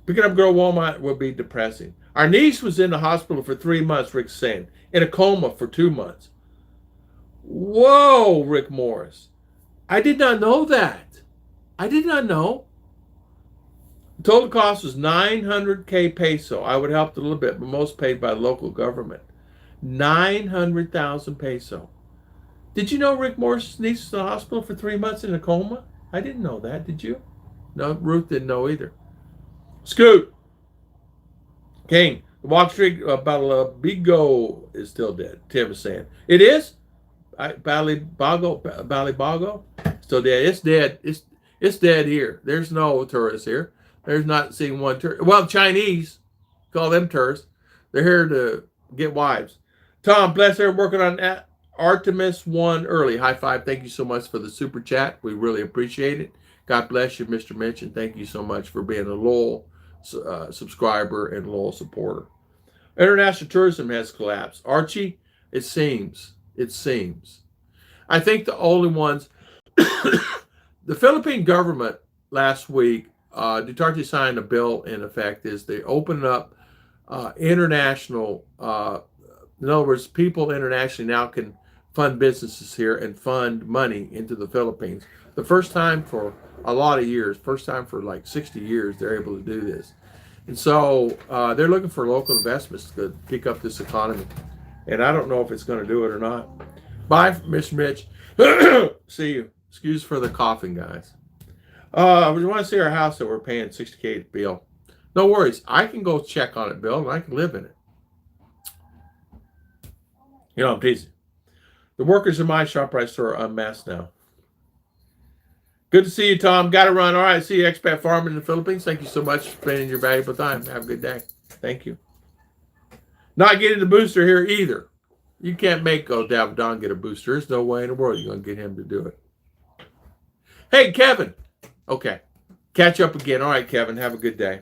Picking up girl Walmart would be depressing. Our niece was in the hospital for 3 months, Rick's saying, in a coma for 2 months. Whoa, Rick Morris. I did not know that. I did not know. The total cost was 900K peso. I would help a little bit, but most paid by the local government. 900,000 peso. Did you know Rick Morris' niece was in the hospital for 3 months in a coma? I didn't know that. Did you? No, Ruth didn't know either. Scoot. King. The Wall Street Bigo is still dead. Tim is saying. It is? Balibago? Still dead. It's dead. It's dead here. There's no tourists here. There's not seeing one tourist. Well, Chinese. Call them tourists. They're here to get wives. Tom, bless her, working on that. Artemis 1 early. High five. Thank you so much for the super chat. We really appreciate it. God bless you, Mr. Mitch, and thank you so much for being a loyal subscriber and loyal supporter. International tourism has collapsed. Archie, it seems. I think the only ones, the Philippine government last week, Duterte signed a bill in effect is they open up international, in other words, people internationally now can fund businesses here and fund money into the Philippines. The first time for a lot of years, first time for like 60 years, they're able to do this. And so they're looking for local investments to pick up this economy. And I don't know if it's going to do it or not. Bye, Mr. Mitch. See you. Excuse for the coughing, guys. We want to see our house that we're paying $60K to Bill. No worries. I can go check on it, Bill, and I can live in it. You know, I'm teasing. The workers in my ShopRite store are unmasked now. Good to see you, Tom. Got to run. All right. See you, expat farmer in the Philippines. Thank you so much for spending your valuable time. Have a good day. Thank you. Not getting the booster here either. You can't make Davidon get a booster. There's no way in the world you're going to get him to do it. Hey, Kevin. Okay. Catch up again. All right, Kevin. Have a good day.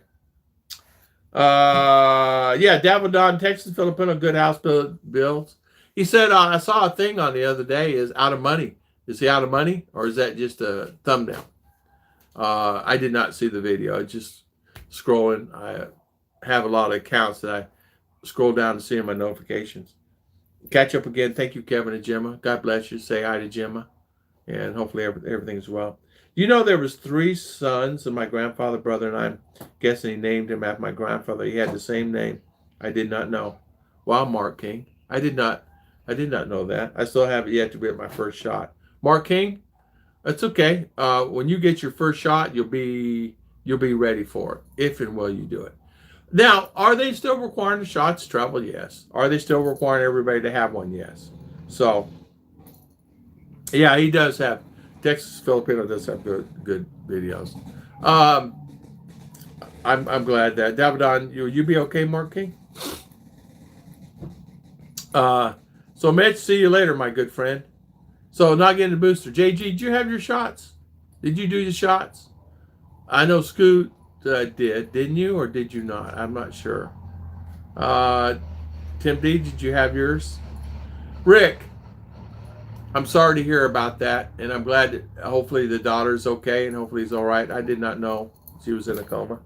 Yeah, Davidon, Texas, Filipino, good house bills. He said, I saw a thing on the other day is out of money. Is he out of money, or is that just a thumbnail? I did not see the video. I just scrolling. I have a lot of accounts that I scroll down to see in my notifications. Catch up again. Thank you, Kevin and Gemma. God bless you. Say hi to Gemma, and hopefully everything's well. You know, there was 3 sons of my grandfather, brother, and I'm guessing he named him after my grandfather. He had the same name. I did not know. Wow, Mark King. I did not know that. I still have it yet to be at my first shot. Mark King, that's okay. When you get your first shot, you'll be ready for it, if and when you do it. Now, are they still requiring the shots to travel? Yes. Are they still requiring everybody to have one? Yes. So, yeah, he does have, Texas Filipino does have good videos. I'm glad that Davidon, you be okay, Mark King? So Mitch, see you later, my good friend. So not getting the booster. JG, did you have your shots? Did you do your shots? I know Scoot didn't you, or did you not? I'm not sure. Tim D, did you have yours? Rick, I'm sorry to hear about that, and I'm glad that hopefully the daughter's okay and hopefully he's all right. I did not know she was in a coma.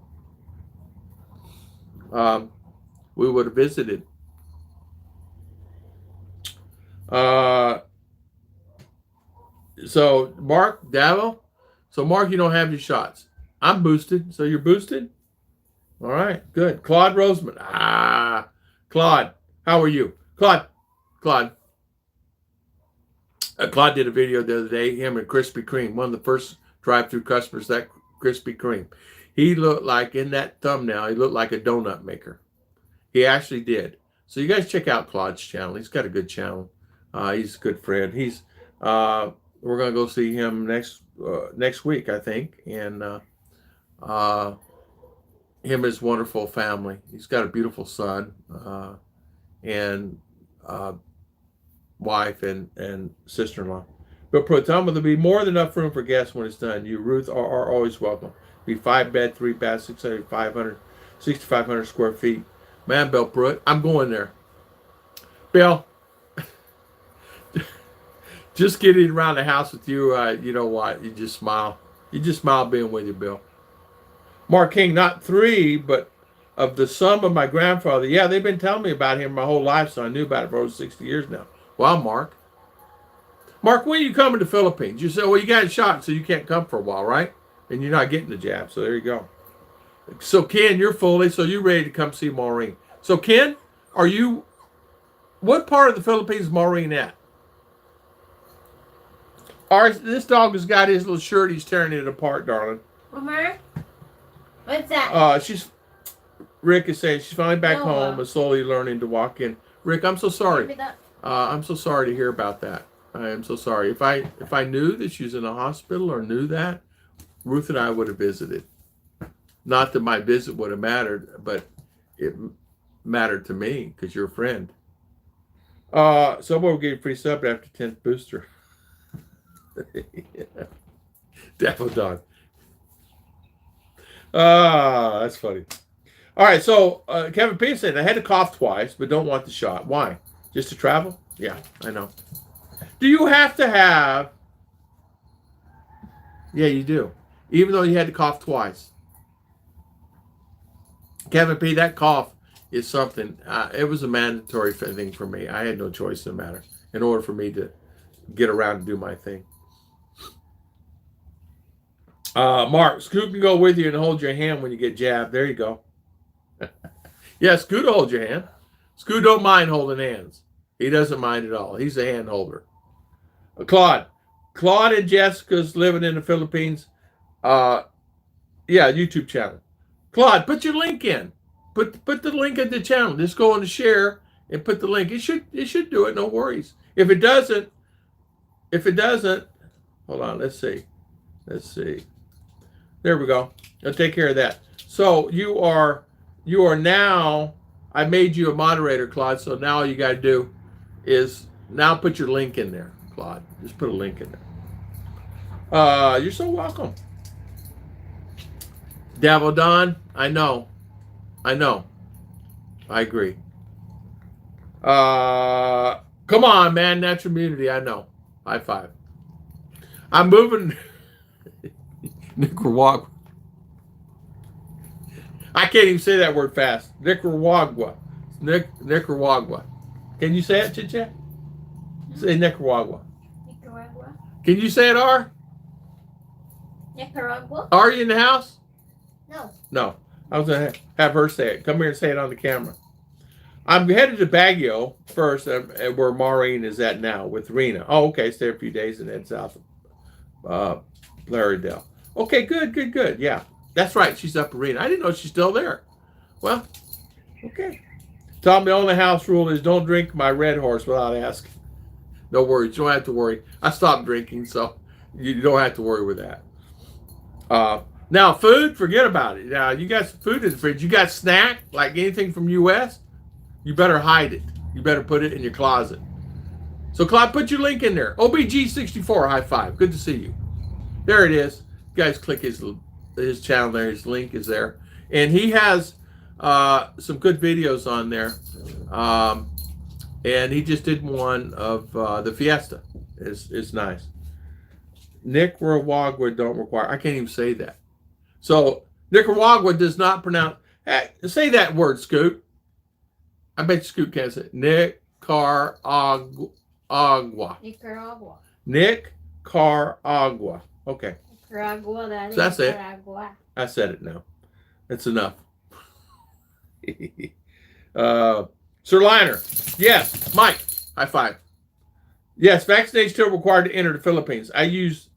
We would have visited. So Mark, Davo. So Mark, you don't have your shots. I'm boosted. So you're boosted? All right, good. Claude Roseman. Claude, how are you? Claude. Claude did a video the other day, him and Krispy Kreme, one of the first drive-through customers, that Krispy Kreme. He looked like, in that thumbnail, he looked like a donut maker. He actually did. So you guys check out Claude's channel. He's got a good channel. He's a good friend. We're going to go see him next week, I think. And him and his wonderful family. He's got a beautiful son and wife and sister-in-law. But tell them there'll be more than enough room for guests when it's done. You, Ruth, are always welcome. Be 5-bed, 3-bath, 6,500 square feet. Man, Bill Pruitt, I'm going there. Bill, just getting around the house with you, you know what? You just smile. You just smile being with you, Bill. Mark King, not 3, but of the son of my grandfather. Yeah, they've been telling me about him my whole life, so I knew about it for over 60 years now. Wow, Mark. Mark, when are you coming to the Philippines? You said, well, you got a shot, so you can't come for a while, right? And you're not getting the jab, so there you go. So, Ken, you're fully, so you're ready to come see Maureen. So, Ken, what part of the Philippines is Maureen at? This dog has got his little shirt. He's tearing it apart, darling. Mama? What's that? Rick is saying she's finally back home and slowly learning to walk in. Rick, I'm so sorry. I'm so sorry to hear about that. I am so sorry. If I knew that she was in a hospital or knew that, Ruth and I would have visited. Not that my visit would have mattered, but it mattered to me because you're a friend. Someone will get a free sub after 10th booster. Devil dog. That's funny. All right, so Kevin P said, I had to cough twice, but don't want the shot. Why? Just to travel? Yeah, I know. Do you have to have... Yeah, you do. Even though you had to cough twice. Kevin P, that cough is something. It was a mandatory thing for me. I had no choice in the matter in order for me to get around to do my thing. Mark, Scoot can go with you and hold your hand when you get jabbed. There you go. Yeah, Scoot will hold your hand. Scoot don't mind holding hands. He doesn't mind at all. He's a hand holder. Claude and Jessica's living in the Philippines. Yeah, YouTube channel. Claude, put your link in. Put the link in the channel. Just go on to share and put the link. It should do it. No worries. If it doesn't, hold on. Let's see. There we go. I'll take care of that. So you are now. I made you a moderator, Claude. So now all you got to do is now put your link in there, Claude. Just put a link in there. You're so welcome. Davodon, I know. I agree. Come on, man. Natural immunity, I know. High five. I'm moving. Nicaragua. I can't even say that word fast. Nicaragua. Nicaragua. Can you say it, Chicha? Say Nicaragua. Nicaragua. Can you say it, R? Nicaragua? Are you in the house? No. No. I was going to have her say it. Come here and say it on the camera. I'm headed to Baguio first, where Maureen is at now with Rena. Oh, okay. Stay a few days and then south of Lauderdale. Okay, good. Yeah, that's right. She's up at Rena. I didn't know she's still there. Well, okay. Tell me the only house rule is don't drink my Red Horse without asking. No worries. You don't have to worry. I stopped drinking, so you don't have to worry with that. Now, food, forget about it. Now, you got some food in the fridge. You got snack, like anything from U.S., you better hide it. You better put it in your closet. So, Claude, put your link in there. OBG64, high five. Good to see you. There it is. You guys click his channel there. His link is there. And he has some good videos on there. And he just did one of the Fiesta. It's nice. Nicaragua don't require. I can't even say that. So Nicaragua does not pronounce. Hey, say that word, Scoot. I bet you Scoot can't say it. Nicaragua. Nicaragua. Nicaragua. Okay. Nicaragua, that is So that's it. Nicaragua. I said it now. It's enough. Sir Liner. Yes. Mike. High five. Yes, vaccination still required to enter the Philippines. I used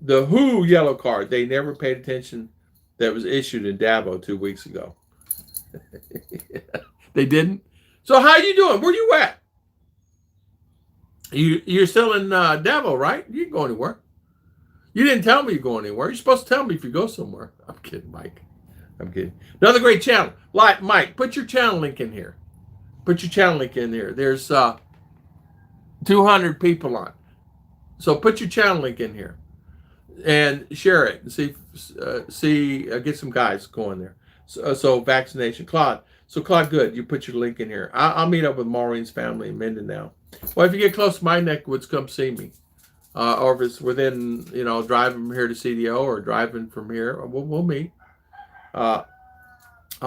the WHO yellow card. They never paid attention that was issued in Davao 2 weeks ago. They didn't? So how you doing? Where you at? You're still in Davao, right? You didn't go anywhere. You didn't tell me you're going anywhere. You're supposed to tell me if you go somewhere. I'm kidding, Mike. I'm kidding. Another great channel. Like Mike, put your channel link in here. Put your channel link in there. There's 200 people on. So put your channel link in here and share it and get some guys going there. So vaccination, Claude. So Claude, good. You put your link in here. I'll meet up with Maureen's family in Mindinao. Well, if you get close to my neck of woods, come see me. Or if it's within, driving from here to CDO or driving from here, we'll meet. I'll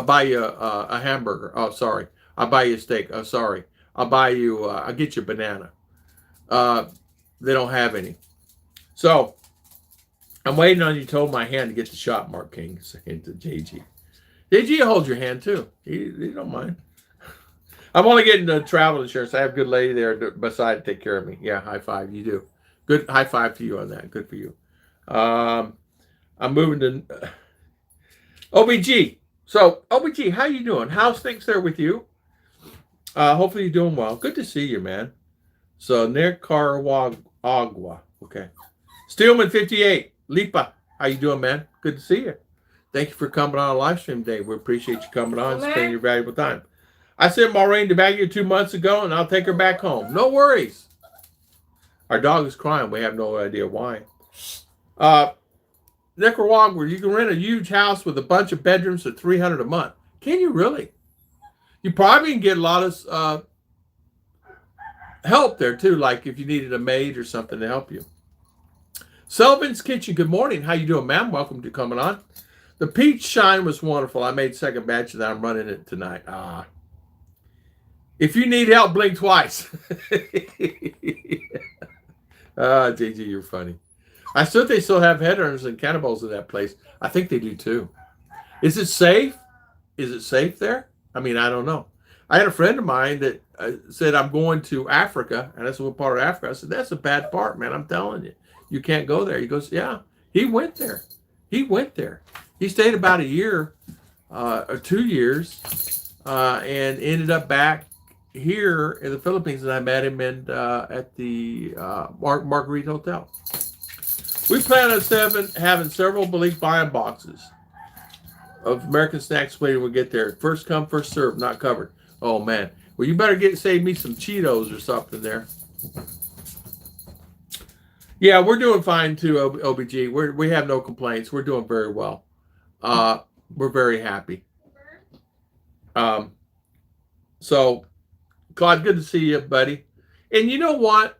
buy you a hamburger. Oh, sorry. I'll buy you a steak. Oh, sorry. I'll get you a banana. They don't have any. So I'm waiting on you to hold my hand to get the shot, Mark King, saying to JG. JG holds your hand too. He don't mind. I'm only getting the travel insurance. I have a good lady there beside to take care of me. Yeah, high five. You do. Good high five to you on that. Good for you. I'm moving to OBG. So OBG, how you doing? How's things there with you? Hopefully you're doing well. Good to see you, man. So Nicaragua. Okay. Steelman 58. Lipa. How you doing, man? Good to see you. Thank you for coming on a live stream today. We appreciate you coming on and spending your valuable time. I sent Maureen to Baguio 2 months ago, and I'll take her back home. No worries. Our dog is crying. We have no idea why. Nicaragua, you can rent a huge house with a bunch of bedrooms for $300 a month. Can you really? You probably can get a lot of help there too, like if you needed a maid or something to help you. Sullivan's Kitchen. Good morning. How you doing, ma'am? Welcome to coming on. The peach shine was wonderful. I made second batch of that. I'm running it tonight. If you need help, blink twice. JJ, you're funny. I thought they still have headhunters and cannibals in that place. I think they do too. Is it safe? Is it safe there? I mean, I don't know. I had a friend of mine that said, I'm going to Africa. And I said, what part of Africa? I said, that's a bad part, man. I'm telling you. You can't go there. He goes, yeah. He went there. He stayed about a year or 2 years and ended up back here in the Philippines. And I met him at the Marguerite Hotel. We plan on having several buying boxes of American snacks waiting when we get there. First come, first serve, not covered. Oh, man. Well, you better save me some Cheetos or something there. Yeah, we're doing fine too, OBG. We have no complaints. We're doing very well. We're very happy. So, Claude, good to see you, buddy. And you know what?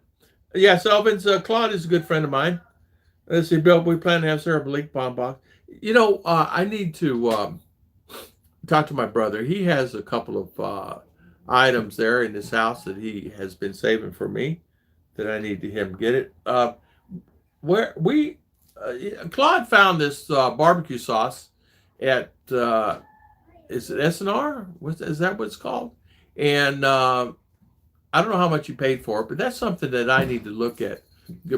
Yeah, Selvins, Claude is a good friend of mine. Let's see, Bill. We plan to have Sarah Bleak bomb box. I need to talk to my brother. He has a couple of items there in his house that he has been saving for me that I need to him get it. Where we Claude found this barbecue sauce at is it SNR? Is that what it's called? And I don't know how much you paid for it, but that's something that I need to look at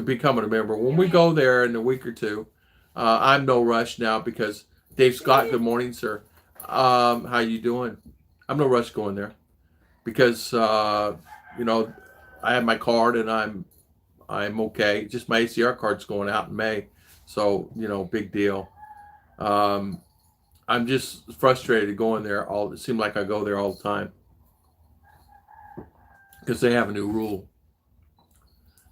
becoming a member. When we go there in a week or two, I'm no rush now because Dave Scott, good morning, sir. How you doing? I'm no rush going there because I have my card and I'm okay. Just my ACR card's going out in May, so big deal. I'm just frustrated going there. It seems like I go there all the time because they have a new rule.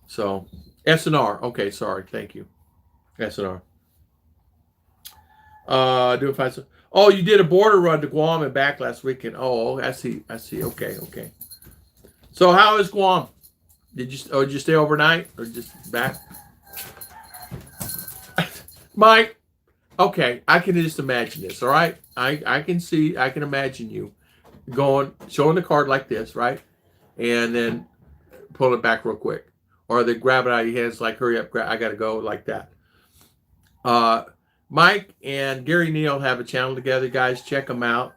So SNR. Okay, sorry. Thank you. SNR. Do it fast. Oh, you did a border run to Guam and back last weekend. Oh, I see. Okay. So how is Guam? Did you stay overnight or just back? Mike, okay, I can just imagine this, all right? I can imagine you showing the card like this, right? And then pull it back real quick. Or they grab it out of your hands like, hurry up, I got to go, like that. Mike and Gary Neal have a channel together, guys. Check them out.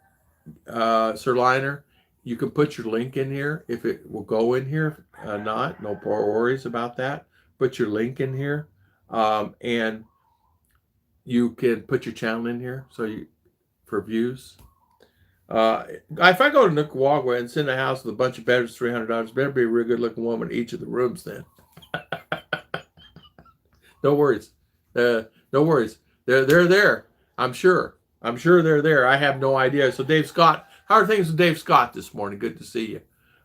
Sir Liner, you can put your link in here if it will go in here. Not, no worries about that. Put your link in here. And you can put your channel in here for views. If I go to Nicaragua and send a house with a bunch of bedrooms, $300, better be a real good looking woman in each of the rooms then. No worries. No worries. They're there. I'm sure they're there. I have no idea. So Dave Scott, how are things with Dave Scott this morning? Good to see you.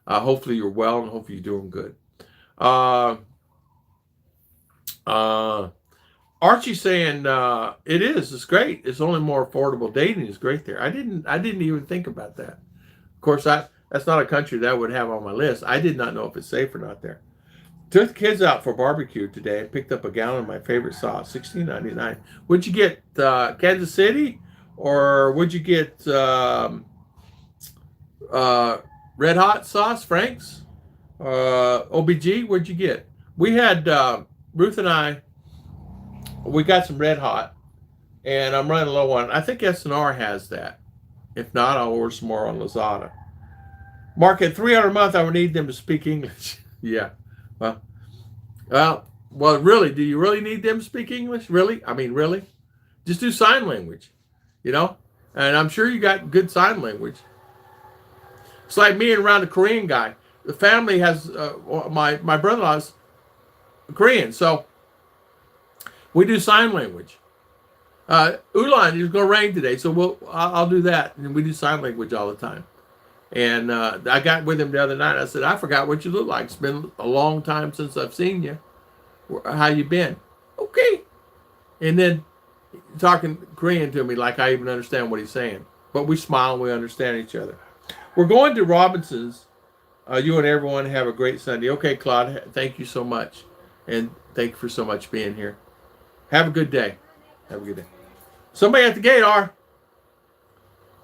Hopefully you're well and hopefully you're doing good. Archie's saying it's great. It's only more affordable. Dating is great there. I didn't even think about that. Of course, that's not a country that I would have on my list. I did not know if it's safe or not there. Took the kids out for barbecue today and picked up a gallon of my favorite sauce, $16.99. Would you get Kansas City or would you get Red Hot sauce, Frank's? OBG, what'd you get? We had Ruth and I. We got some Red Hot, and I'm running low on. I think SNR has that. If not, I'll order some more on Lazada. Mark, at $300 a month, I would need them to speak English. Yeah. Well, really, do you really need them to speak English? Really? I mean, really? Just do sign language, And I'm sure you got good sign language. It's like me and around a Korean guy. The family has, my brother-in-law's Korean, so we do sign language. Ulan, it's going to rain today, so I'll do that. And we do sign language all the time. And I got with him the other night. I said, I forgot what you look like. It's been a long time since I've seen you. How you been? Okay. And then talking Korean to me like I even understand what he's saying. But we smile and we understand each other. We're going to Robinson's. You and everyone have a great Sunday. Okay, Claude, thank you so much. And thank you for so much being here. Have a good day. Have a good day. Somebody at the gate, R.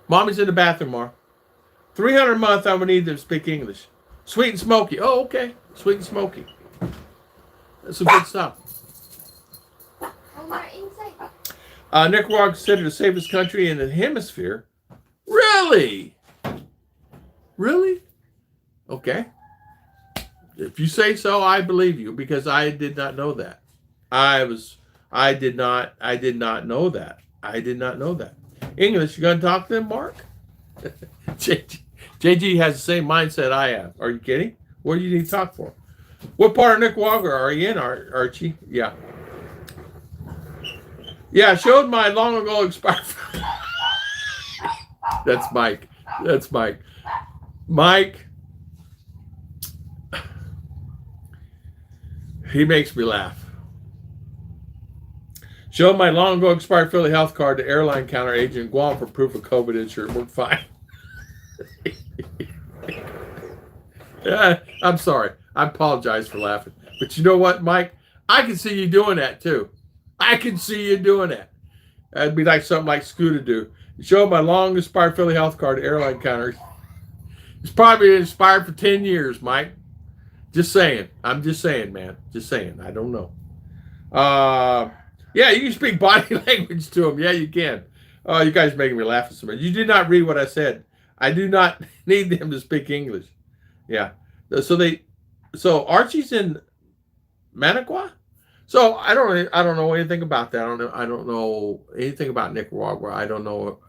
Mommy's in the bathroom, R. $300 a month, I would need them to speak English. Sweet and smoky. Oh, okay. Sweet and smoky. That's some good stuff. Nicaragua considered the safest country in the hemisphere. Really? Really? Okay. If you say so, I believe you because I did not know that. I did not know that. I did not know that. English, you gonna talk to them, Mark? JG has the same mindset I have. Are you kidding? What do you need to talk for? What part of Nicaragua are you in, Archie? Yeah. Yeah, I showed my long ago expired. That's Mike. Mike. He makes me laugh. Showed my long ago expired Philly health card to airline counter agent in Guam for proof of COVID insurance. We're fine. I'm sorry. I apologize for laughing. But you know what, Mike? I can see you doing that too. I can see you doing that. That'd be like something like Scooter do. Show my long expired Philly health card at airline counter. It's probably been expired for 10 years, Mike. Just saying. I'm just saying, man. Just saying. I don't know. Yeah, you can speak body language to them. Yeah, you can. Oh, you guys are making me laugh so much. You did not read what I said. I do not need them to speak English. Yeah. So Archie's in Managua? So I don't know anything about that. I don't know anything about Nicaragua. I don't know.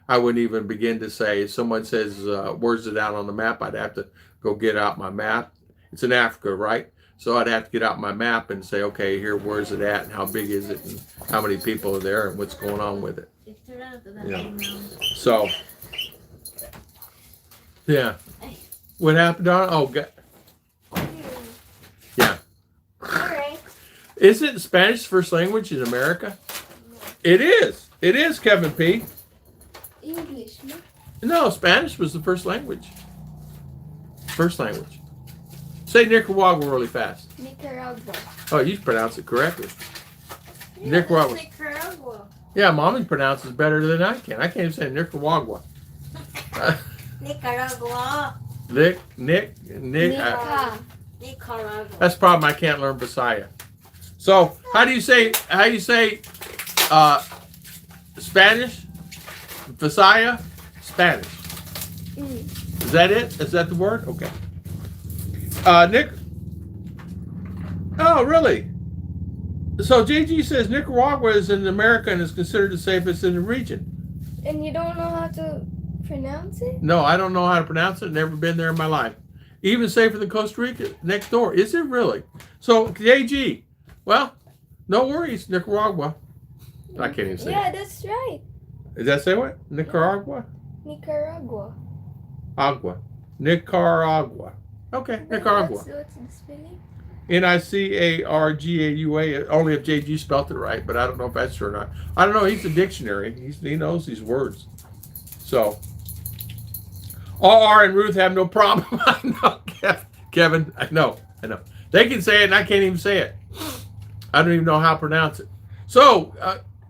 I wouldn't even begin to say. If someone says where's it out on the map, I'd have to go get out my map. It's in Africa, right? So I'd have to get out my map and say, okay, here, where's it at, and how big is it, and how many people are there, and what's going on with it. Yeah. So, yeah. What happened, Donna? Oh, yeah. Isn't Spanish first language in America? It is. It is, Kevin P. English, no? No, Spanish was the first language. First language. Say Nicaragua really fast. Nicaragua. Oh, you pronounce it correctly. Nicaragua. Nicaragua. Yeah, Mommy pronounces better than I can. I can't even say Nicaragua. Nicaragua. Nica. Nicaragua. That's the problem. I can't learn Bisaya. So, how do you say Spanish? Bisaya? Spanish. Is that it? Is that the word? Okay. Nick. Oh, really? So JG says Nicaragua is in America and is considered the safest in the region. And you don't know how to pronounce it? No, I don't know how to pronounce it. Never been there in my life. Even safer than Costa Rica next door. Is it really? So JG, well, no worries, Nicaragua. I can't even say Yeah, it. that's right. Does that say what? Nicaragua? Nicaragua. Agua. Nicaragua. Okay, Nicaragua. What's the spelling? Nicaragua. Only if JG spelt it right, but I don't know if that's true or not. I don't know. He's a dictionary. He knows these words. So, R and Ruth have no problem. I know, Kevin. I know. They can say it, and I can't even say it. I don't even know how to pronounce it. So,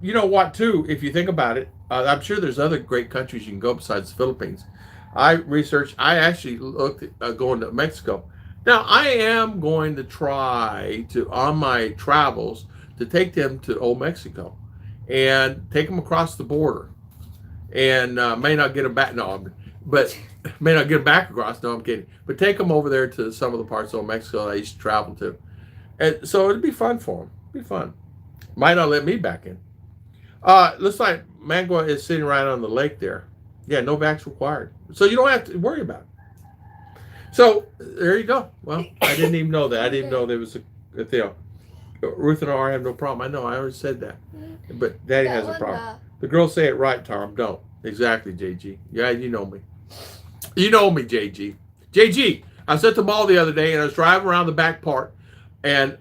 you know what, too, if you think about it, I'm sure there's other great countries you can go besides the Philippines. I actually looked at going to Mexico. Now, I am going to try to, on my travels, to take them to Old Mexico and take them across the border. And may not get them back, may not get them back across, no, I'm kidding. But take them over there to some of the parts of Old Mexico I used to travel to. And so it'd be fun for them. It'd be fun. Might not let me back in. Looks like Managua is sitting right on the lake there. Yeah, no vax required. So you don't have to worry about it. So there you go. Well, I didn't even know that. I didn't know there was a thing. Ruth and I have no problem. I know. I already said that. But Daddy has a problem. The girls say it right, Tom. Don't. Exactly, JG. Yeah, you know me. You know me, JG. JG, I was at the mall the other day and I was driving around the back part and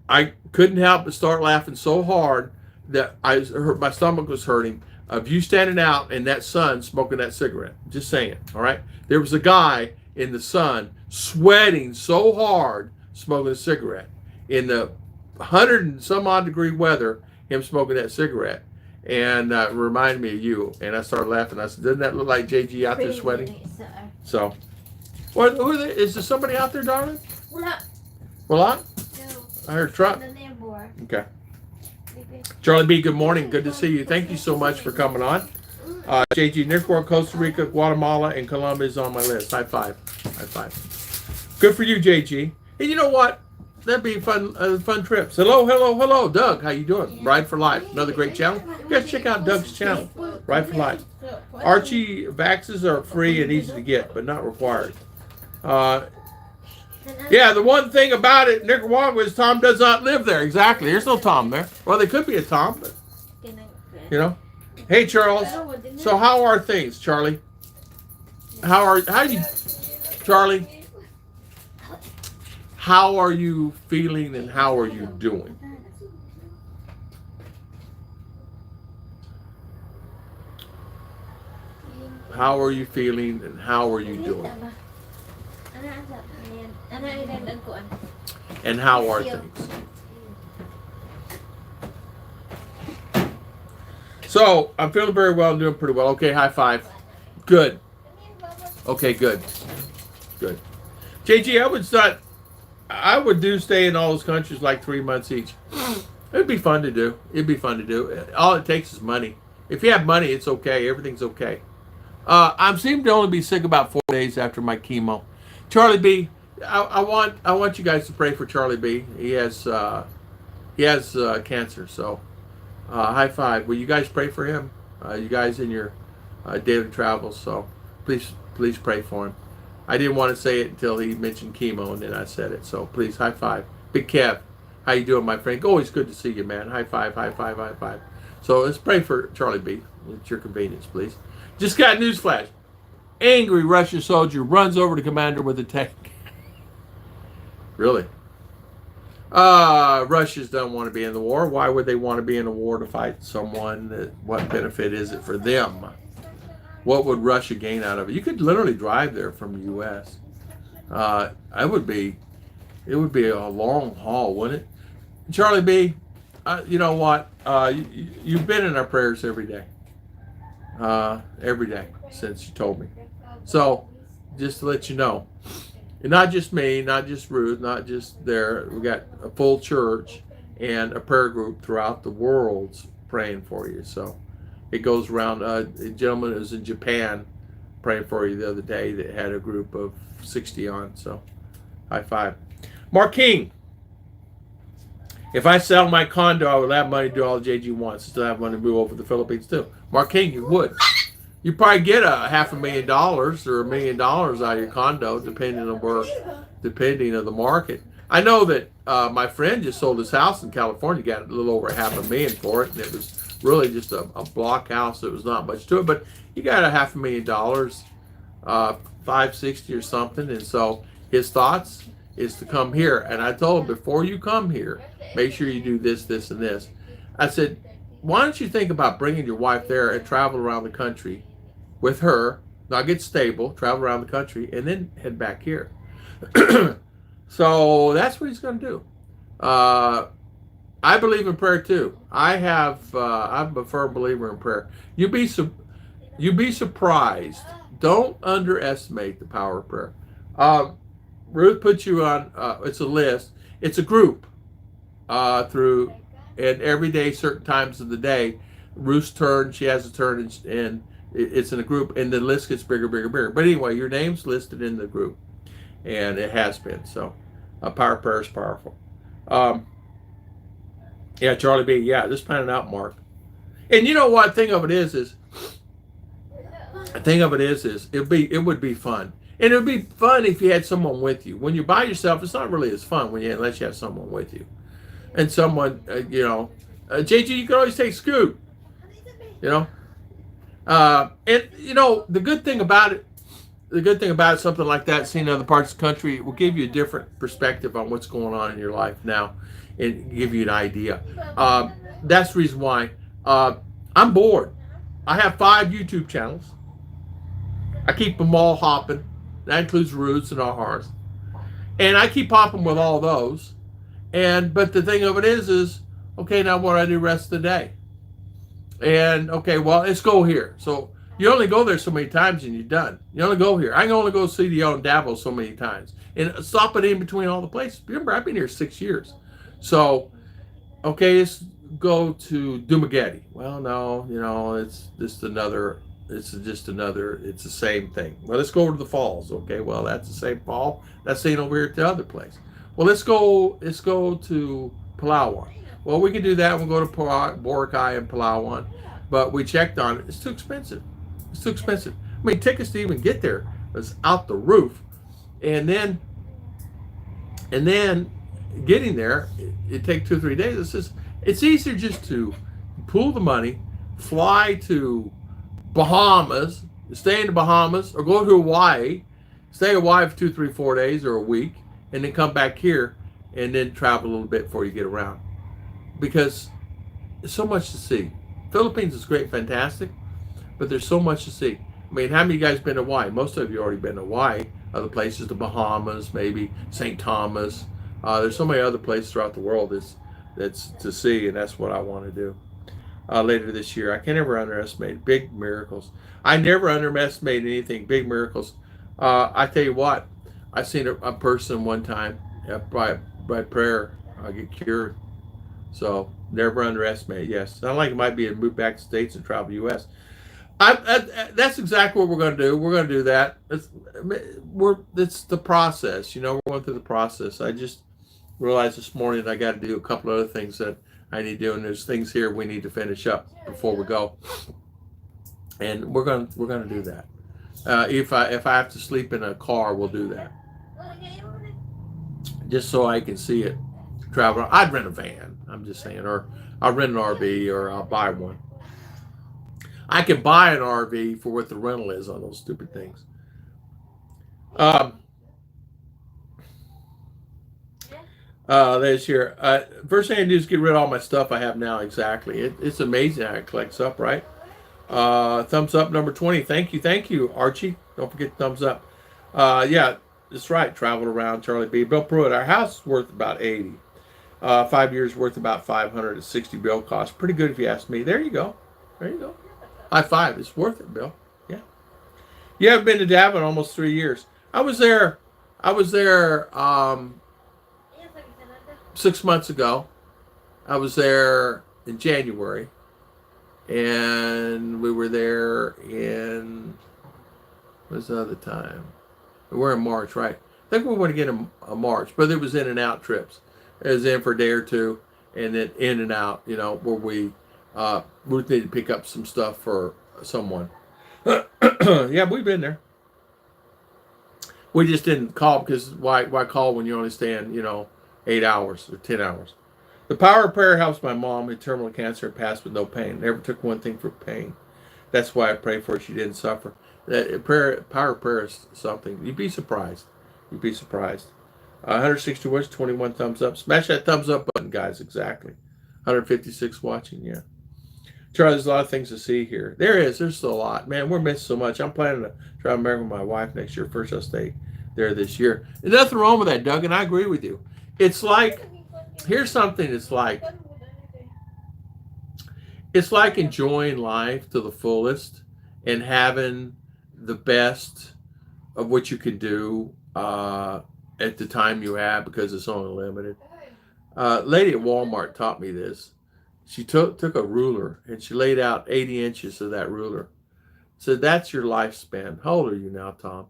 I couldn't help but start laughing so hard that my stomach was hurting of you standing out in that sun smoking that cigarette. Just saying, all right? There was a guy in the sun sweating so hard smoking a cigarette. In the 100 and some odd degree weather, him smoking that cigarette. And it reminded me of you. And I started laughing. I said, doesn't that look like JG out there sweating? So, is there somebody out there, darling? Well, No. I heard truck. Okay. Charlie B, good morning. Good to see you. Thank you so much for coming on. JG, Nicaragua, Costa Rica, Guatemala, and Colombia is on my list. High five. High five. Good for you, JG. And you know what? That'd be fun trips. Hello, Doug. How you doing? Ride for Life. Another great channel. You guys check out Doug's channel. Ride for Life. Archie, vaxes are free and easy to get, but not required. Yeah, the one thing about it, Nicaragua, is Tom does not live there. Exactly. There's no Tom there. Well, there could be a Tom, but, you know. Hey, Charles. So how are things, Charlie? Charlie? How are you feeling and how are you doing? How are you feeling and how are you doing? And how are things? So I'm feeling very well and doing pretty well. Okay, high five. Good. Okay, good. Good. JG, I would do stay in all those countries like 3 months each. It'd be fun to do. It'd be fun to do. All it takes is money. If you have money, it's okay. Everything's okay. I seem to only be sick about 4 days after my chemo. Charlie B, I want you guys to pray for Charlie B. He has cancer. So high five. Will you guys pray for him? You guys in your daily travels. So please pray for him. I didn't want to say it until he mentioned chemo, and then I said it. So please, high five. Big Kev, how you doing, my friend? Always good to see you, man. High five, high five, high five. So let's pray for Charlie B. At your convenience, please. Just got a news flash. Angry Russian soldier runs over to commander with a tank. Really? Russians don't want to be in the war. Why would they want to be in a war to fight someone? What benefit is it for them? What would Russia gain out of it? You could literally drive there from the U.S. It would be a long haul, wouldn't it? Charlie B, you know what? You've been in our prayers every day since you told me. So, just to let you know, and not just me, not just Ruth, not just there. We got a full church and a prayer group throughout the world praying for you. So, it goes around. A gentleman who was in Japan praying for you the other day that had a group of 60 on. So, high five. Mark King. If I sell my condo, I would have money to do all the JG wants. Still have money to move over to the Philippines too. Mark King, you would. You probably get $500,000 or $1 million out of your condo, depending on the market. I know that my friend just sold his house in California, got a little over $500,000 for it, and it was really just a block house. There was not much to it, but he got $500,000, $560 or something. And so his thoughts is to come here. And I told him, before you come here, make sure you do this, this, and this. I said, why don't you think about bringing your wife there and travel around the country with her, now get stable, travel around the country, and then head back here. So that's what he's going to do. I believe in prayer too. I'm a firm believer in prayer. You'd be surprised. Don't underestimate the power of prayer. Ruth put you on. It's a list. It's a group. Through and every day, certain times of the day, Ruth's turn. She has a turn, and it's in a group, and the list gets bigger, bigger, bigger. But anyway, your name's listed in the group, and it has been. So, power of prayer is powerful. Yeah, Charlie B. Yeah, just plan it out, Mark. And you know what? Thing of it is it would be fun, and it would be fun if you had someone with you. When you're by yourself, it's not really as fun unless you have someone with you, and someone JG, you can always take Scoot. And the good thing about it, something like that, seeing other parts of the country, it will give you a different perspective on what's going on in your life now, and give you an idea. That's the reason why I'm bored. I have 5 YouTube channels. I keep them all hopping. That includes Ruth's and ours. And I keep hopping with all those. But the thing of it is okay, now what do I do the rest of the day? And okay, well, let's go here. So you only go there so many times and you're done. You only go here. I can only go see the old Davos so many times and stop it in between all the places. Remember, I've been here 6 years. So, okay, let's go to Dumageddon. Well, no, it's the same thing. Well, let's go over to the falls. Okay, well, that's the same fall. That's seen over here at the other place. Well, let's go to Palawan. Well, we can do that. We'll go to Boracay and Palawan. But we checked on it. It's too expensive. I mean, tickets to even get there was out the roof. And then getting there, it takes 2 or 3 days. It's easier just to pool the money, fly to Bahamas, stay in the Bahamas, or go to Hawaii, stay in Hawaii for 2, 3, 4 days or a week, and then come back here and then travel a little bit before you get around. Because there's so much to see. Philippines is great, fantastic, but there's so much to see. I mean, how many of you guys been to Hawaii? Most of you already been to Hawaii. Other places, the Bahamas, maybe St. Thomas. There's so many other places throughout the world that's to see, and that's what I want to do. later this year. I can never underestimate big miracles. I never underestimate anything. Big miracles. I tell you what, I seen a person one time by prayer get cured. So never underestimate. Yes, not like it might be to move back to States and travel U.S. That's exactly what we're going to do. We're going to do that. It's the process. You know, we're going through the process. I just realized this morning that I got to do a couple other things that I need to do, and there's things here we need to finish up before we go. And we're going to do that. If I have to sleep in a car, we'll do that. Just so I can see it travel. I'd rent a van. I'm just saying, or I'll rent an RV, or I'll buy one. I can buy an RV for what the rental is on those stupid things. There's here. First thing I do is get rid of all my stuff I have now. Exactly. It's amazing how it collects up, right? Thumbs up number 20. Thank you, Archie. Don't forget the thumbs up. Yeah, that's right. Traveled around, Charlie B. Bill Pruitt. Our house is worth about 80. 5 years worth about 500 at 60 bill cost. Pretty good if you ask me. There you go. High five. It's worth it, Bill. Yeah. You haven't been to Davin in almost 3 years. I was there 6 months ago. I was there in January. And we were there in, what's the other time? We were in March, right? I think we went again in March, but it was in and out trips. It was in for a day or two, and then in and out, you know, where we needed to pick up some stuff for someone. Yeah, we've been there. We just didn't call because why call when you only staying, 8 hours or 10 hours? The power of prayer helps my mom with terminal cancer and passed with no pain. Never took one thing for pain. That's why I pray for her. She didn't suffer. That power of prayer is something. You'd be surprised. 160 watch, 21 thumbs up. Smash that thumbs up button, guys. Exactly. 156 watching. Yeah. Charlie, there's a lot of things to see here. There is. There's still a lot. Man, we're missing so much. I'm planning to try to marry with my wife next year. First, I'll stay there this year. There's nothing wrong with that, Doug, and I agree with you. It's like, here's something it's like. It's like enjoying life to the fullest and having the best of what you can do at the time you have because it's only limited. Lady at Walmart taught me this. She took a ruler and she laid out 80 inches of that ruler. Said, that's your lifespan. How old are you now, Tom?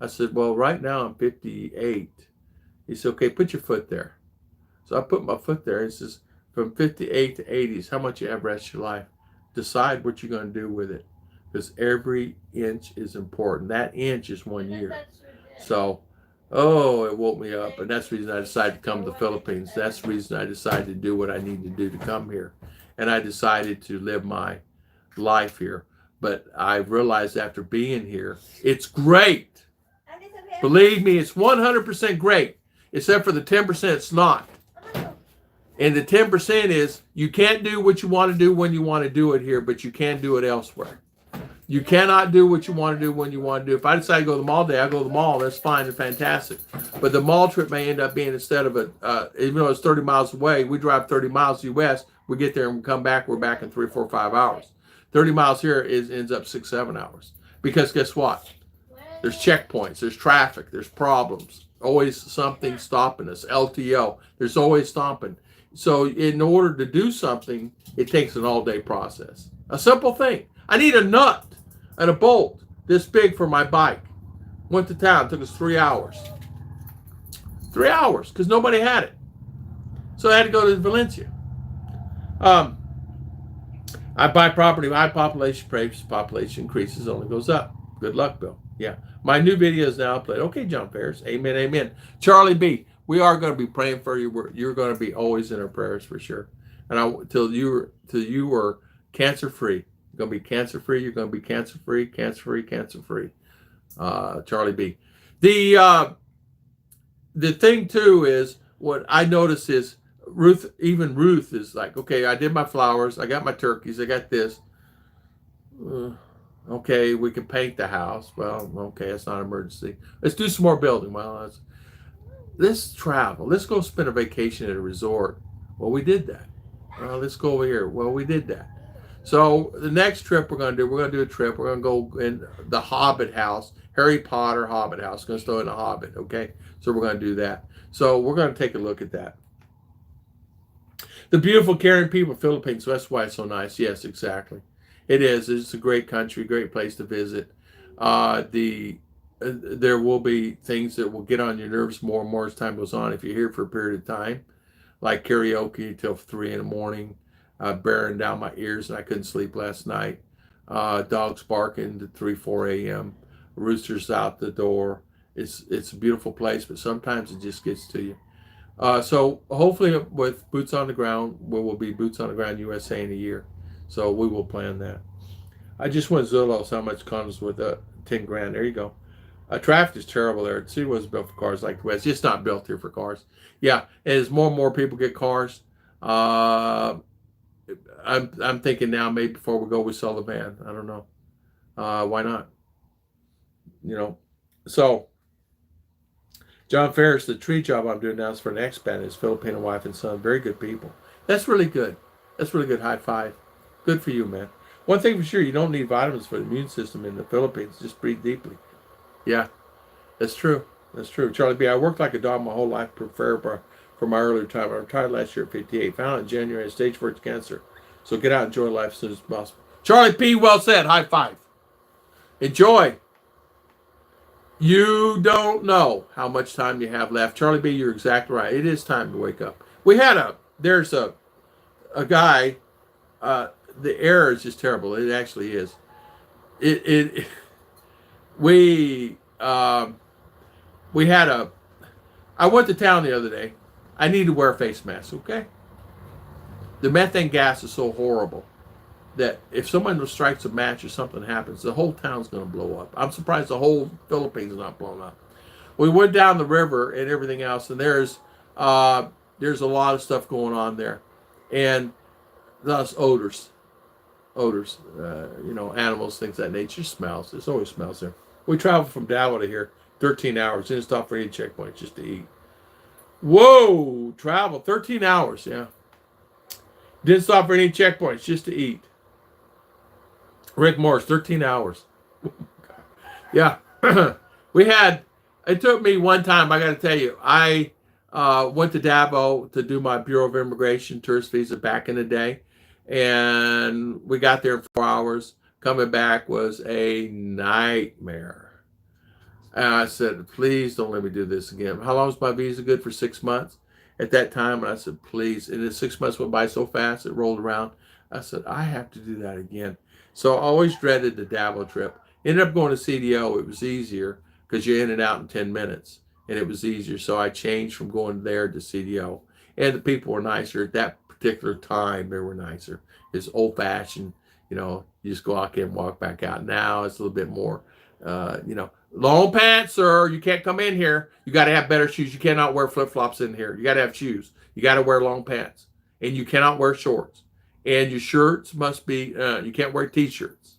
I said, well, right now I'm 58. He said, okay, put your foot there. So I put my foot there. He says, from 58 to 80s, how much you have rest of your life? Decide what you're going to do with it. Because every inch is important. That inch is 1 year. So, it woke me up. And that's the reason I decided to come to the Philippines. That's the reason I decided to do what I need to do to come here. And I decided to live my life here. But I realized after being here, it's great. Believe me, it's 100% great. Except for the 10% it's not. And the 10% is you can't do what you want to do when you want to do it here, but you can do it elsewhere. You cannot do what you want to do when you want to do. If I decide to go to the mall today, I go to the mall. That's fine and fantastic. But the mall trip may end up being instead of even though it's 30 miles away, we drive 30 miles US, we get there and we come back, we're back in 3, 4, 5 hours. 30 miles here ends up 6, 7 hours. Because guess what? There's checkpoints, there's traffic, there's problems. Always something stopping us. LTO, there's always stopping. So in order to do something, it takes an all-day process. A simple thing. I need a nut and a bolt this big for my bike. Went to town. Took us 3 hours. 3 hours because nobody had it. So I had to go to Valencia. I buy property. My population increases, only goes up. Good luck, Bill. Yeah. My new video is now uploaded. Okay, John Ferris. Amen, amen. Charlie B., we are going to be praying for you. You're going to be always in our prayers for sure. And till you are cancer-free. You're going to be cancer-free. You're going to be cancer-free, cancer-free, cancer-free. Charlie B. The thing, too, is what I notice is Ruth is like, okay, I did my flowers. I got my turkeys. I got this. Okay, we can paint the house. Well, okay, it's not an emergency. Let's do some more building. Well, let's travel. Let's go spend a vacation at a resort. Well, we did that. Let's go over here. Well, we did that. So the next trip we're going to do a trip. We're going to go in the Hobbit house, Harry Potter Hobbit house. Going to stay in the Hobbit, okay? So we're going to do that. So we're going to take a look at that. The beautiful, caring people of Philippines. So that's why it's so nice. Yes, exactly. It is. It's a great country, great place to visit. There will be things that will get on your nerves more and more as time goes on if you're here for a period of time, like karaoke till 3 in the morning, bearing down my ears, and I couldn't sleep last night. Dogs barking to 3, 4 a.m. Roosters out the door. It's a beautiful place, but sometimes it just gets to you. So hopefully with Boots on the Ground, we will be Boots on the Ground USA in a year. So we will plan that. I just went Zillow how much comes with 10 grand. There you go. Traffic is terrible there. The city wasn't built for cars like the West. It's not built here for cars. Yeah, and as more and more people get cars, I'm thinking now maybe before we go we sell the van. I don't know. Why not? You know. So John Ferris, the tree job I'm doing now is for an expat. His Filipino wife and son. Very good people. That's really good. That's really good. High five. Good for you, man. One thing for sure, you don't need vitamins for the immune system in the Philippines. Just breathe deeply. Yeah, that's true. That's true. Charlie B., I worked like a dog my whole life, for my earlier time. I retired last year at 58. Found out in January I had stage 4 cancer. So get out and enjoy life as soon as possible. Charlie P., well said. High five. Enjoy. You don't know how much time you have left. Charlie B., you're exactly right. It is time to wake up. There's a guy, the air is just terrible. It actually is. I went to town the other day. I need to wear a face mask, okay? The methane gas is so horrible that if someone strikes a match or something happens, the whole town's going to blow up. I'm surprised the whole Philippines is not blown up. We went down the river and everything else, and there's a lot of stuff going on there. And thus odors, animals, things of that nature, smells. There's always smells there. We traveled from Davao to here, 13 hours. Didn't stop for any checkpoints, just to eat. Whoa, travel, 13 hours, yeah. Didn't stop for any checkpoints, just to eat. Rick Morris, 13 hours. Yeah. It took me one time, I got to tell you, I went to Davao to do my Bureau of Immigration tourist visa back in the day. And we got there in 4 hours. Coming back was a nightmare. And I said, please don't let me do this again. How long was my visa good? For 6 months at that time? And I said, please. And the 6 months went by so fast, it rolled around. I said, I have to do that again. So I always dreaded the Davao trip. Ended up going to CDO. It was easier because you're in and out in 10 minutes. And it was easier. So I changed from going there to CDO. And the people were nicer. At that particular time, they were nicer. It's old-fashioned. You just go out there and walk back out. Now it's a little bit more, long pants, sir. You can't come in here. You got to have better shoes. You cannot wear flip-flops in here. You got to have shoes. You got to wear long pants. And you cannot wear shorts. And your shirts must be, you can't wear T-shirts.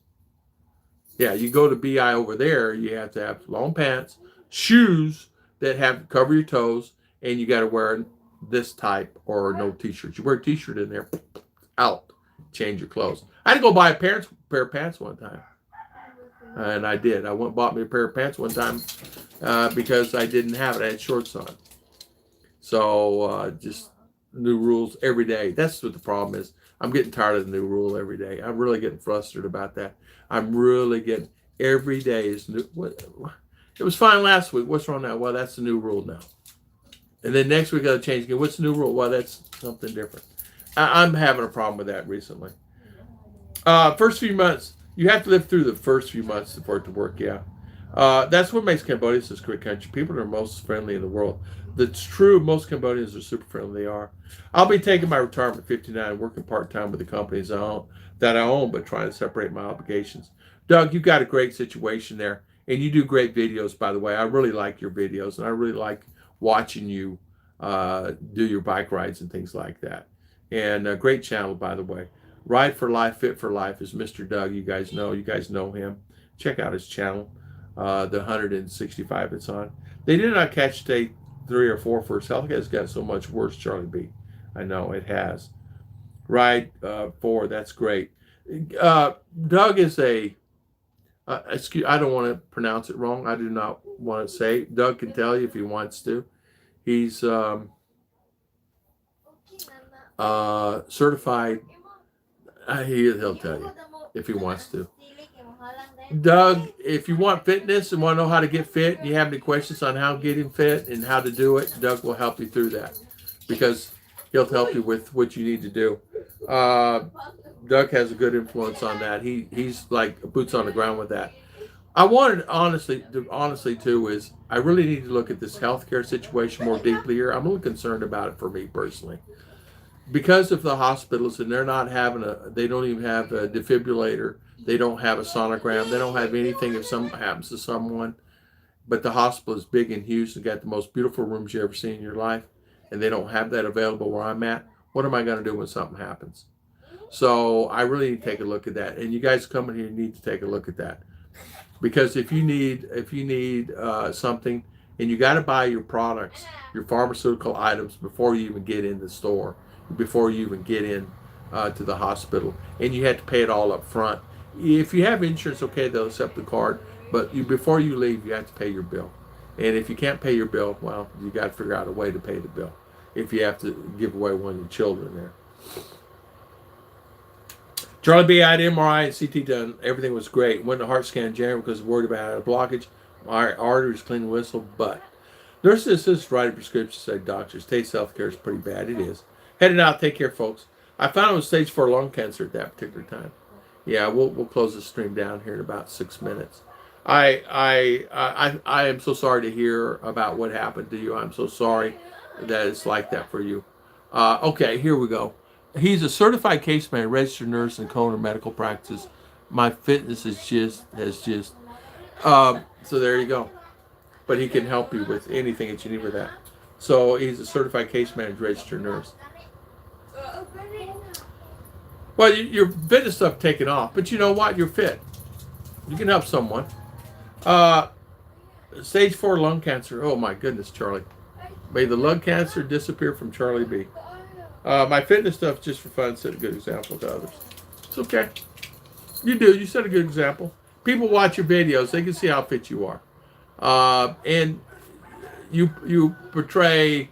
Yeah, you go to BI over there, you have to have long pants, shoes that cover your toes, and you got to wear this type or no T-shirts. You wear a T-shirt in there, out. Change your clothes. I had to go buy a pair of pants one time. And I did. I went and bought me a pair of pants one time because I didn't have it. I had shorts on. So just new rules every day. That's what the problem is. I'm getting tired of the new rule every day. I'm really getting frustrated about that. I'm really getting, every day is new. It was fine last week. What's wrong now? Well, that's the new rule now. And then next week, got to change again. What's the new rule? Well, that's something different. I'm having a problem with that recently. First few months, you have to live through the first few months for it to work, yeah. That's what makes Cambodia such a great country. People are most friendly in the world. That's true. Most Cambodians are super friendly. They are. I'll be taking my retirement at 59, working part-time with the companies that I own, but trying to separate my obligations. Doug, you've got a great situation there, and you do great videos, by the way. I really like your videos, and I really like watching you do your bike rides and things like that. And a great channel, by the way. Ride for Life, Fit for Life is Mr. Doug. You guys know him. Check out his channel, the 165 it's on. They did not catch day 3 or 4 for his health. It's gotten so much worse, Charlie B. I know it has. Ride 4, that's great. Doug is a, excuse, I don't want to pronounce it wrong. I do not want to say. Doug can tell you if he wants to. He's certified. He'll tell you if he wants to. Doug, if you want fitness and want to know how to get fit, and you have any questions on how getting fit and how to do it, Doug will help you through that because he'll help you with what you need to do. Doug has a good influence on that. He's like boots on the ground with that. I wanted honestly too is I really need to look at this healthcare situation more deeply here. I'm a little concerned about it for me personally because of the hospitals and they're not having they don't even have a defibrillator. They don't have a sonogram. They don't have anything if something happens to someone. But the hospital is big and huge and got the most beautiful rooms you ever seen in your life. And they don't have that available where I'm at. What am I going to do when something happens? So I really need to take a look at that. And you guys coming here need to take a look at that. Because if you need something and you got to buy your products, your pharmaceutical items before you even get in the store, before you even get in to the hospital, and you have to pay it all up front. If you have insurance, okay, they'll accept the card, but before you leave, you have to pay your bill. And if you can't pay your bill, well, you got to figure out a way to pay the bill. If you have to give away one of your children there. Charlie B, I had MRI and CT done. Everything was great. Went to heart scan in January because worried about a blockage. My arteries clean whistle, but nurse assistant writing prescriptions said doctors. Taste healthcare is pretty bad. It is. Headed out. Take care, folks. I found it was stage 4 lung cancer at that particular time. Yeah, we'll close the stream down here in about 6 minutes. I am so sorry to hear about what happened to you. I'm so sorry that it's like that for you. Okay, here we go. He's a certified case man, registered nurse in Kona medical practice. My fitness has just so there you go. But he can help you with anything that you need with that. So he's a certified case manager, registered nurse. Well, your fitness stuff taken off, but you know what? You're fit. You can help someone. Stage 4 lung cancer. Oh my goodness, Charlie. May the lung cancer disappear from Charlie B. My fitness stuff just for fun. Set a good example to others. It's okay. You do. You set a good example. People watch your videos. They can see how fit you are. And you portray,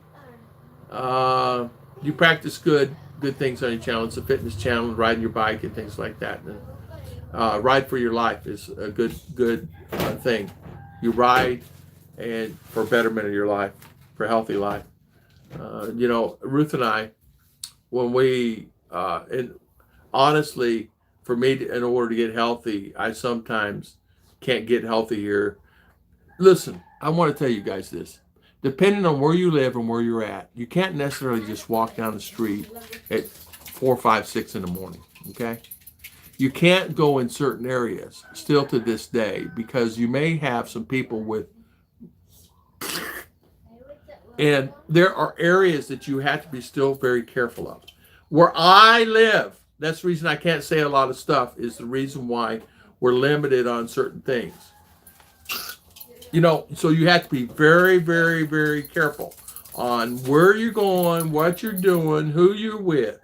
you practice good things on your channel. It's a fitness channel, riding your bike and things like that. And, ride for your life is a good thing. You ride and for betterment of your life, for a healthy life. Ruth and I, when we, and honestly, for me, in order to get healthy, I sometimes can't get healthy here. Listen, I want to tell you guys this. Depending on where you live and where you're at, you can't necessarily just walk down the street at 4, 5, 6 in the morning, okay? You can't go in certain areas still to this day because you may have some people with, and there are areas that you have to be still very careful of. Where I live, that's the reason I can't say a lot of stuff, is the reason why we're limited on certain things. So you have to be very, very, very careful on where you're going, what you're doing, who you're with.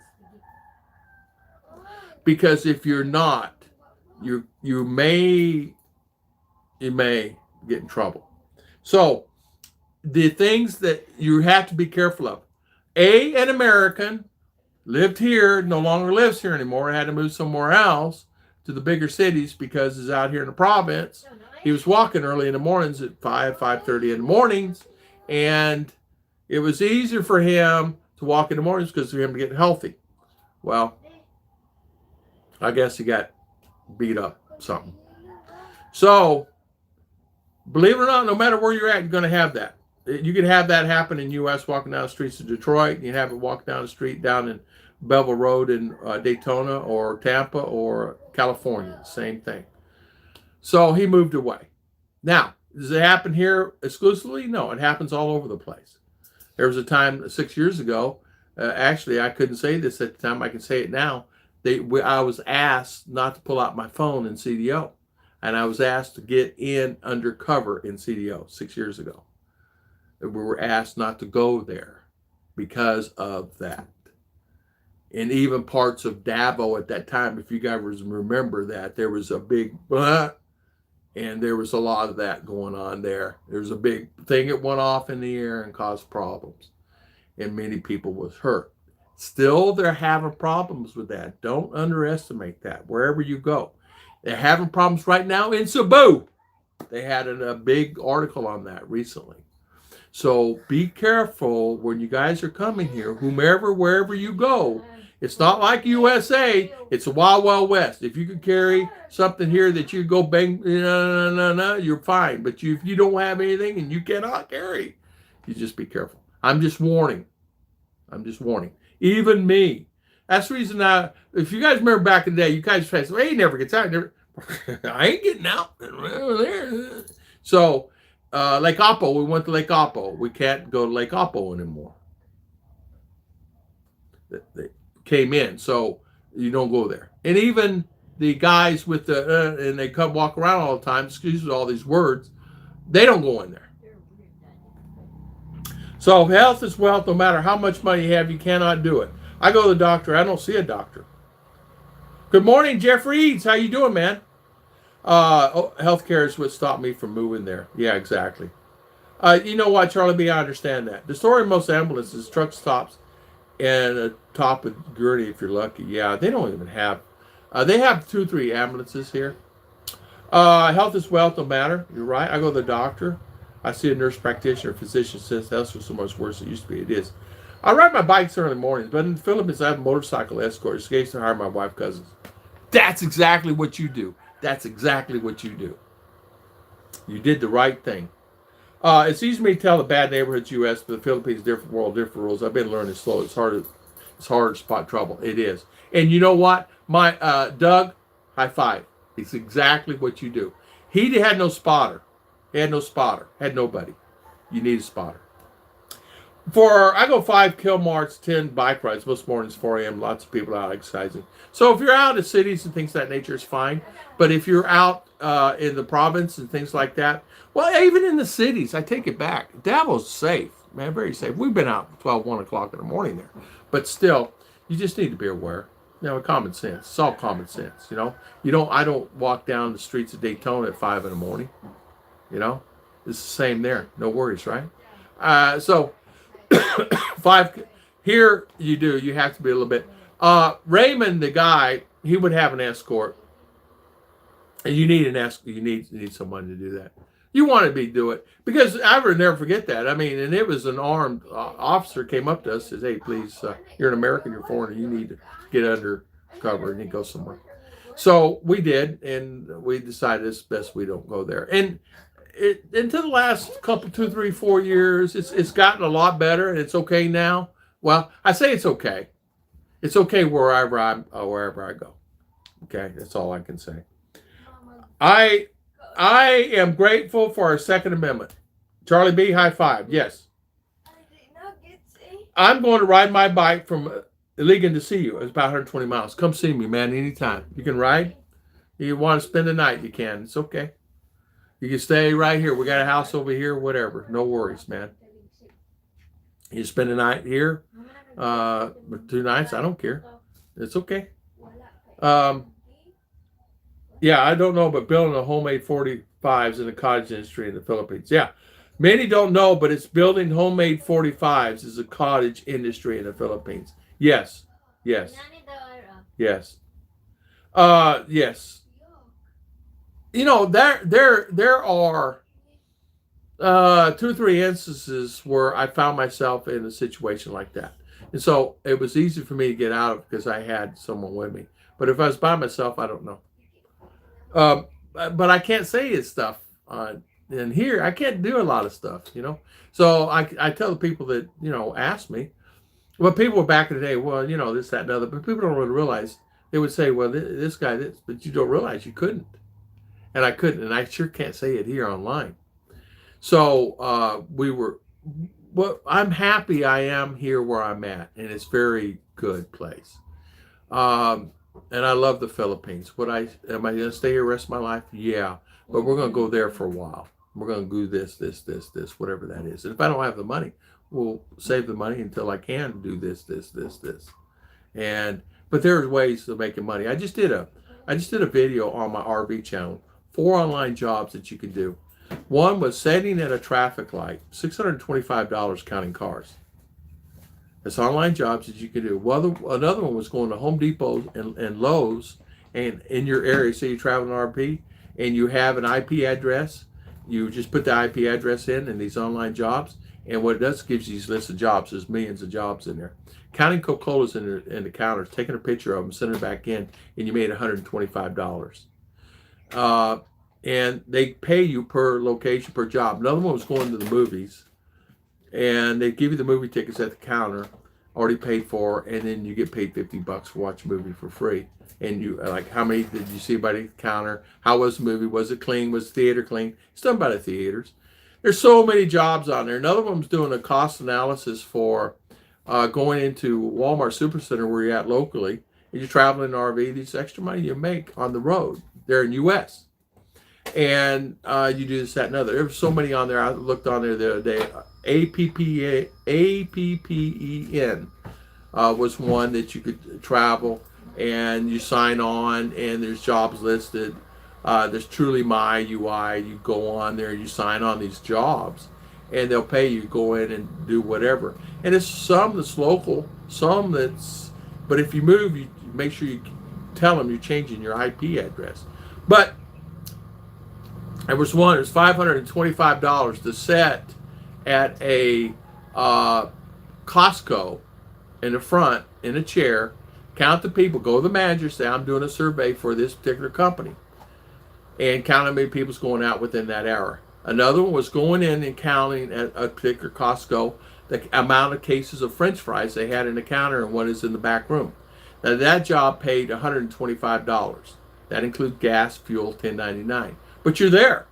Because if you're not, you may get in trouble. So the things that you have to be careful of. An American lived here, no longer lives here anymore, had to move somewhere else to the bigger cities because he's out here in the province. He was walking early in the mornings at 5:30 in the mornings, and it was easier for him to walk in the mornings because for him to get healthy. Well, I guess he got beat up something. So, believe it or not, no matter where you're at, you're going to have that. You can have that happen in U.S. walking down the streets of Detroit. You can have it walk down the street down in Bevel Road in Daytona or Tampa or California. Same thing. So he moved away. Now, does it happen here exclusively? No, it happens all over the place. There was a time 6 years ago, actually I couldn't say this at the time, I can say it now. I was asked not to pull out my phone in CDO. And I was asked to get in undercover in CDO 6 years ago. We were asked not to go there because of that. and even parts of Davao at that time. If you guys remember that, there was a big and there was a lot of that going on there. There was a big thing that went off in the air and caused problems, and many people was hurt. Still, they're having problems with that. Don't underestimate that. Wherever you go, they're having problems right now in Cebu. They had a big article on that recently. So be careful when you guys are coming here, whomever, wherever you go. It's not like USA. It's a wild, wild west. If you could carry something here that you go bang, no, you're fine. But if you don't have anything and you cannot carry, you just be careful. I'm just warning. Even me. That's the reason if you guys remember back in the day, you guys say, well, he never gets out. I ain't getting out. So, Lake Apo, we went to Lake Apo. We can't go to Lake Apo anymore. They came in, so you don't go there. And even the guys with and they come walk around all the time, excuse all these words, they don't go in there. So health is wealth. No matter how much money you have, you cannot do it. I go to the doctor. I don't see a doctor. Good morning, Jeffrey Eads. How you doing, man? Healthcare is what stopped me from moving there. Yeah, exactly. You know what, Charlie B, I understand that. The story of most ambulances, truck stops, and a top of gurney if you're lucky. Yeah, they don't even have. They have 2, 3 ambulances here. Health is wealth, no matter. You're right. I go to the doctor. I see a nurse practitioner, physician says health is so much worse than it used to be. It is. I ride my bikes early mornings, but in the Philippines, I have a motorcycle escort. It's case to hire my wife cousins. That's exactly what you do. That's exactly what you do. You did the right thing. It's easy for me to tell the bad neighborhoods U.S., but the Philippines, different world, different rules. I've been learning slow. It's hard to spot trouble. It is. And you know what? My Doug, high five. It's exactly what you do. He had no spotter. Had nobody. You need a spotter. I go 5 Kilmarts, 10 bike rides, most mornings, 4 a.m., lots of people out exercising. So if you're out in cities and things of that nature, it's fine. But if you're out in the province and things like that, well, even in the cities, I take it back. Davo's safe, man, very safe. We've been out 12, 1 o'clock in the morning there. But still, you just need to be aware. Common sense. It's all common sense, I don't walk down the streets of Daytona at 5 in the morning. It's the same there. No worries, right? So 5 here you do. You have to be a little bit. Raymond, the guy, he would have an escort, and you need an escort. You need someone to do that. You want to do it because I would never forget that. I mean, and it was an armed officer came up to us, says, "Hey, please, you're an American, you're foreigner, you need to get under cover and go somewhere." So we did, and we decided it's best we don't go there. And into the last couple, 2, 3, 4 years, it's gotten a lot better, and it's okay now. Well, I say it's okay. It's okay wherever I go. Okay, that's all I can say. I am grateful for our Second Amendment. Charlie B, high five. Yes. I'm going to ride my bike from Liiving to see you. It's about 120 miles. Come see me, man, anytime. You can ride. You want to spend the night, you can. It's okay. You can stay right here. We got a house over here, whatever. No worries, man. You spend the night here, 2 nights, I don't care. It's okay. Yeah, I don't know, but building a homemade 45s in the cottage industry in the Philippines. Yeah, many don't know, but it's building homemade 45s is a cottage industry in the Philippines. Yes. Yes. Yes. There are 2 or 3 instances where I found myself in a situation like that. And so it was easy for me to get out of because I had someone with me. But if I was by myself, I don't know. But I can't say his stuff in here. I can't do a lot of stuff, So I tell the people that, ask me. Well, people were back in the day, well, this, that, and other. But people don't really realize. They would say, well, this guy, this. But you don't realize you couldn't. And I couldn't. And I sure can't say it here online. So I'm happy I am here where I'm at. And it's a very good place. And I love the Philippines. Am I going to stay here the rest of my life? Yeah. But we're going to go there for a while. We're going to do this, whatever that is. And if I don't have the money, we'll save the money until I can do this. But there's ways of making money. I just did a video on my RV channel, 4 online jobs that you can do. One was sitting at a traffic light, $625 counting cars. It's online jobs that you can do. Well, another one was going to Home Depot and Lowe's, and in your area, say you travel an RV and you have an IP address, you just put the IP address in these online jobs, and what it does, it gives you these lists of jobs. There's millions of jobs in there. Counting Coca-Colas in the counters, taking a picture of them, sending it back in, and you made $125. And they pay you per location, per job. Another one was going to the movies, and they give you the movie tickets at the counter, already paid for, and then you get paid $50 for watch a movie for free. And you like, how many did you see by the counter? How was the movie? Was it clean? Was the theater clean? It's done by the theaters. There's so many jobs on there. Another one's doing a cost analysis for going into Walmart Supercenter where you're at locally, and you're traveling in an RV. These extra money you make on the road there in U.S. And you do this, that, and other. There's so many on there. I looked on there the other day. APPEN was one that you could travel, and you sign on, and there's jobs listed. There's Truly My UI. You go on there, you sign on these jobs, and they'll pay you. Go in and do whatever. And it's some that's local, some that's. But if you move, you make sure you tell them you're changing your IP address. But there was one. It was $525 to set at a Costco in the front in a chair, count the people, go to the manager, say I'm doing a survey for this particular company, and count how many people's going out within that hour. Another one was going in and counting at a particular Costco the amount of cases of French fries they had in the counter and what is in the back room. Now that job paid $125. That includes gas, fuel, $10.99. But you're there.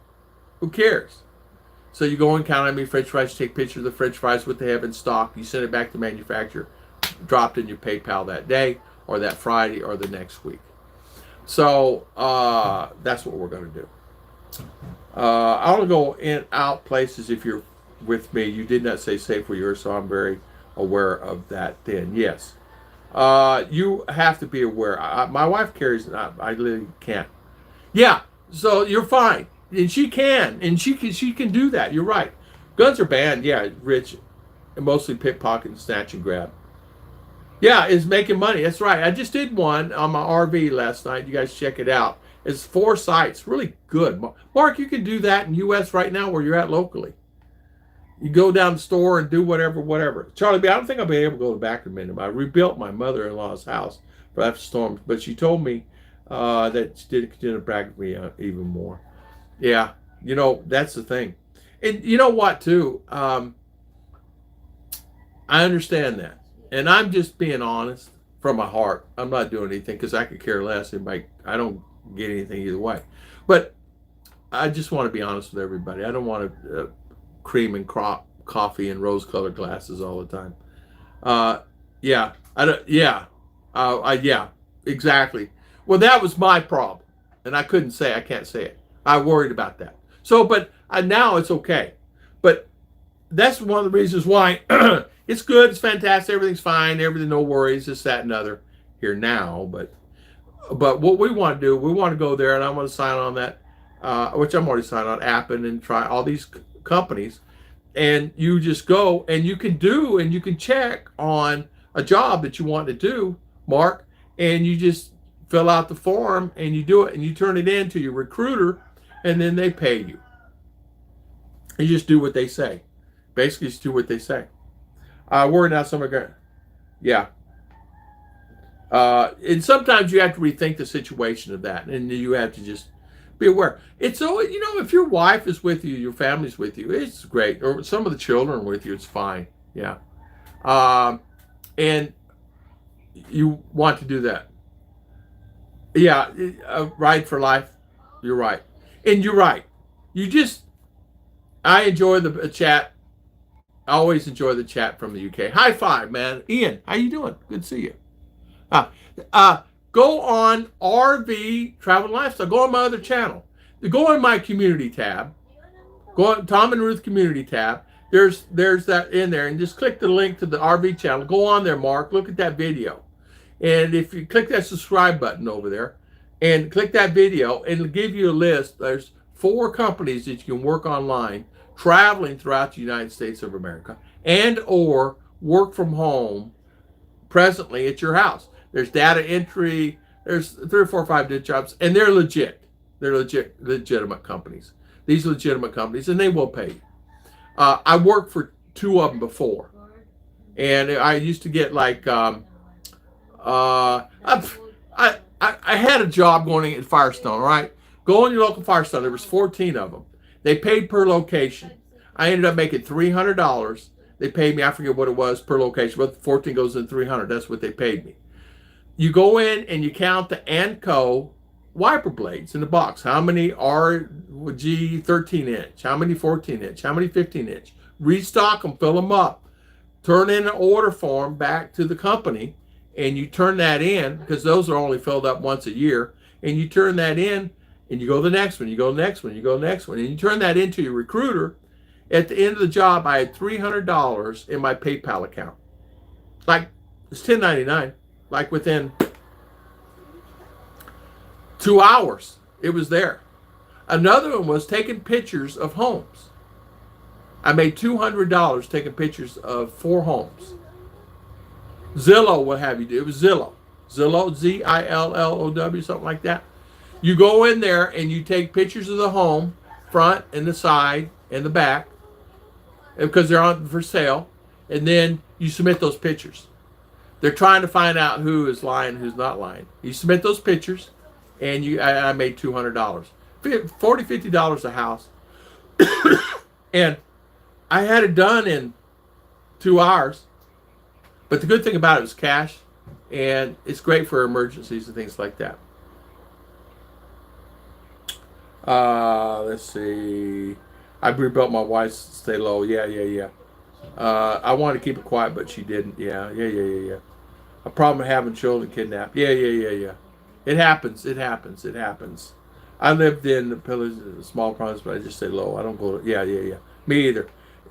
Who cares? So you go and count how many French fries, you take pictures of the French fries, what they have in stock, you send it back to the manufacturer, dropped in your PayPal that day or that Friday or the next week. So that's what we're going to do. I want to go in out places if you're with me. You did not say safe for yours, so I'm very aware of that then. Yes. You have to be aware. My wife carries it. I literally can't. Yeah, so you're fine. And she can. And she can do that. You're right. Guns are banned. Yeah, Rich. Mostly pickpocket and snatch and grab. Yeah, it's making money. That's right. I just did one on my RV last night. You guys check it out. It's 4 sites. Really good. Mark, you can do that in U.S. right now where you're at locally. You go down the store and do whatever. Charlie B, I don't think I'll be able to go back in a minute. I rebuilt my mother-in-law's house for after storms, but she told me that she did continue to brag me even more. Yeah, you know, that's the thing. And you know what, too? I understand that. And I'm just being honest from my heart. I'm not doing anything because I could care less. I don't get anything either way. But I just want to be honest with everybody. I don't want to cream and coffee and rose-colored glasses all the time. Yeah, exactly. Well, that was my problem, and I can't say it. I worried about that. So, but now it's okay. But that's one of the reasons why it's good, it's fantastic, everything's fine, everything, no worries, this, that, and other here now. But what we want to do, we want to go there, and I want to sign on that, which I'm already signed on, Appen, and try all these companies. And you just go, and you can check on a job that you want to do, Mark, and you just fill out the form, and you do it, and you turn it in to your recruiter, and then they pay you. You just do what they say. Basically, just do what they say. We're now some are yeah. And sometimes you have to rethink the situation of that, and you have to just be aware. It's always, if your wife is with you, your family's with you, it's great. Or some of the children are with you, it's fine. Yeah. And you want to do that. Yeah, ride for life. You're right. And you're right. I enjoy the chat. I always enjoy the chat from the UK. High five, man. Ian, how you doing? Good to see you. Go on RV Travel and Lifestyle. Go on my other channel. Go on my community tab. Go on Tom and Ruth community tab. There's that in there. And just click the link to the RV channel. Go on there, Mark. Look at that video. And if you click that subscribe button over there and click that video, and it'll give you a list. There's 4 companies that you can work online, traveling throughout the United States of America, and or work from home presently at your house. There's data entry. There's 3 or 4 or 5 different jobs, and they're legit. They're legitimate companies. These legitimate companies, and they will pay you. I worked for 2 of them before, and I used to get like I had a job going at Firestone. Right, go in your local Firestone. There was 14 of them. They paid per location. I ended up making $300. They paid me, I forget what it was per location, but 14 goes in 300. That's what they paid me. You go in and you count the Anco wiper blades in the box. How many RG 13 inch? How many 14 inch? How many 15 inch? Restock them, fill them up. Turn in an order form back to the company, and you turn that in, because those are only filled up once a year, and you turn that in, and you go to the next one, you go to the next one, you go to the next one, and you turn that into your recruiter. At the end of the job, I had $300 in my PayPal account. Like, it's $10.99. Like within 2 hours, it was there. Another one was taking pictures of homes. I made $200 taking pictures of 4 homes. Zillow will have you do. It was Zillow. Zillow, Zillow, something like that. You go in there and you take pictures of the home, front and the side and the back, because they're on for sale, and then you submit those pictures. They're trying to find out who is lying, who's not lying. You submit those pictures, and I made $200, $40, $50 a house, and I had it done in 2 hours. But the good thing about it was cash, and it's great for emergencies and things like that. Let's see. I rebuilt my wife's stay low. Yeah. I wanted to keep it quiet, but she didn't. Yeah. A problem with having children kidnapped. Yeah. It happens. I lived in the pillars, small problems, but I just stay low. I don't go to, yeah. Me either.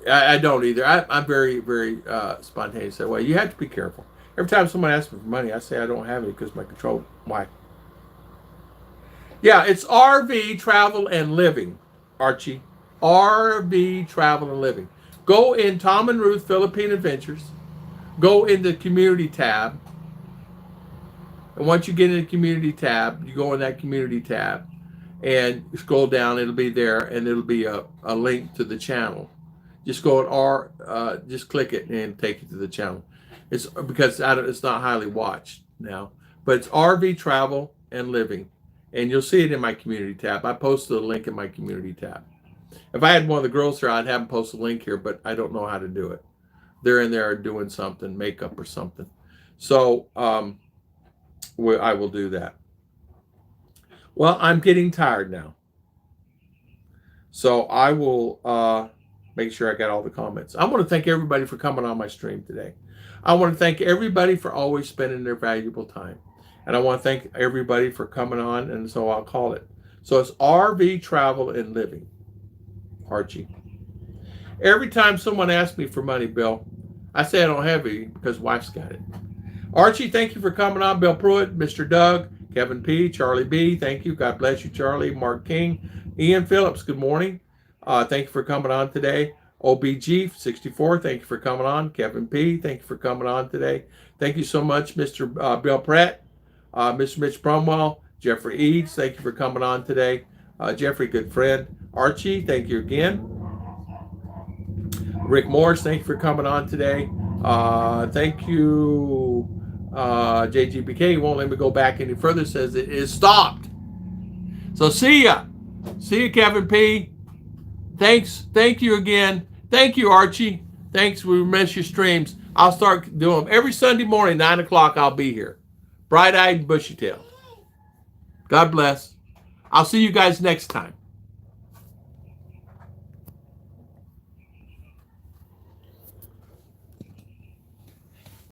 I don't either. I'm very, very spontaneous that way. You have to be careful. Every time someone asks me for money, I say I don't have any because my control. Why? Yeah, it's RV Travel and Living, Archie. RV Travel and Living. Go in Tom and Ruth Philippine Adventures. Go in the community tab. And once you get in the community tab, you go in that community tab and scroll down. It'll be there, and it'll be a link to the channel. Just go at just click it and take you to the channel. It's because it's not highly watched now, but it's RV Travel and Living, and you'll see it in my community tab. I posted a link in my community tab. If I had one of the girls here, I'd have them post a link here, but I don't know how to do it. They're in there doing something, makeup or something. So I will do that. Well, I'm getting tired now, so I will make sure I got all the comments. I want to thank everybody for coming on my stream today. I want to thank everybody for always spending their valuable time. And I want to thank everybody for coming on, and so I'll call it. So it's RV Travel and Living, Archie. Every time someone asks me for money, Bill, I say I don't have any because wife's got it. Archie, thank you for coming on. Bill Pruitt, Mr. Doug, Kevin P., Charlie B., thank you. God bless you, Charlie. Mark King, Ian Phillips, good morning. Thank you for coming on today. OBG 64, thank you for coming on. Kevin P., thank you for coming on today. Thank you so much, Mr. Bill Pratt, Mr. Mitch Brumwell, Jeffrey Eads, thank you for coming on today. Jeffrey, good friend. Archie, thank you again. Rick Morris, thank you for coming on today. Thank you, JGBK. Won't let me go back any further. Says it is stopped. So see ya. See you, Kevin P. Thanks. Thank you again. Thank you, Archie. Thanks. We miss your streams. I'll start doing them every Sunday morning, 9 o'clock. I'll be here. Bright-eyed and bushy-tailed. God bless. I'll see you guys next time.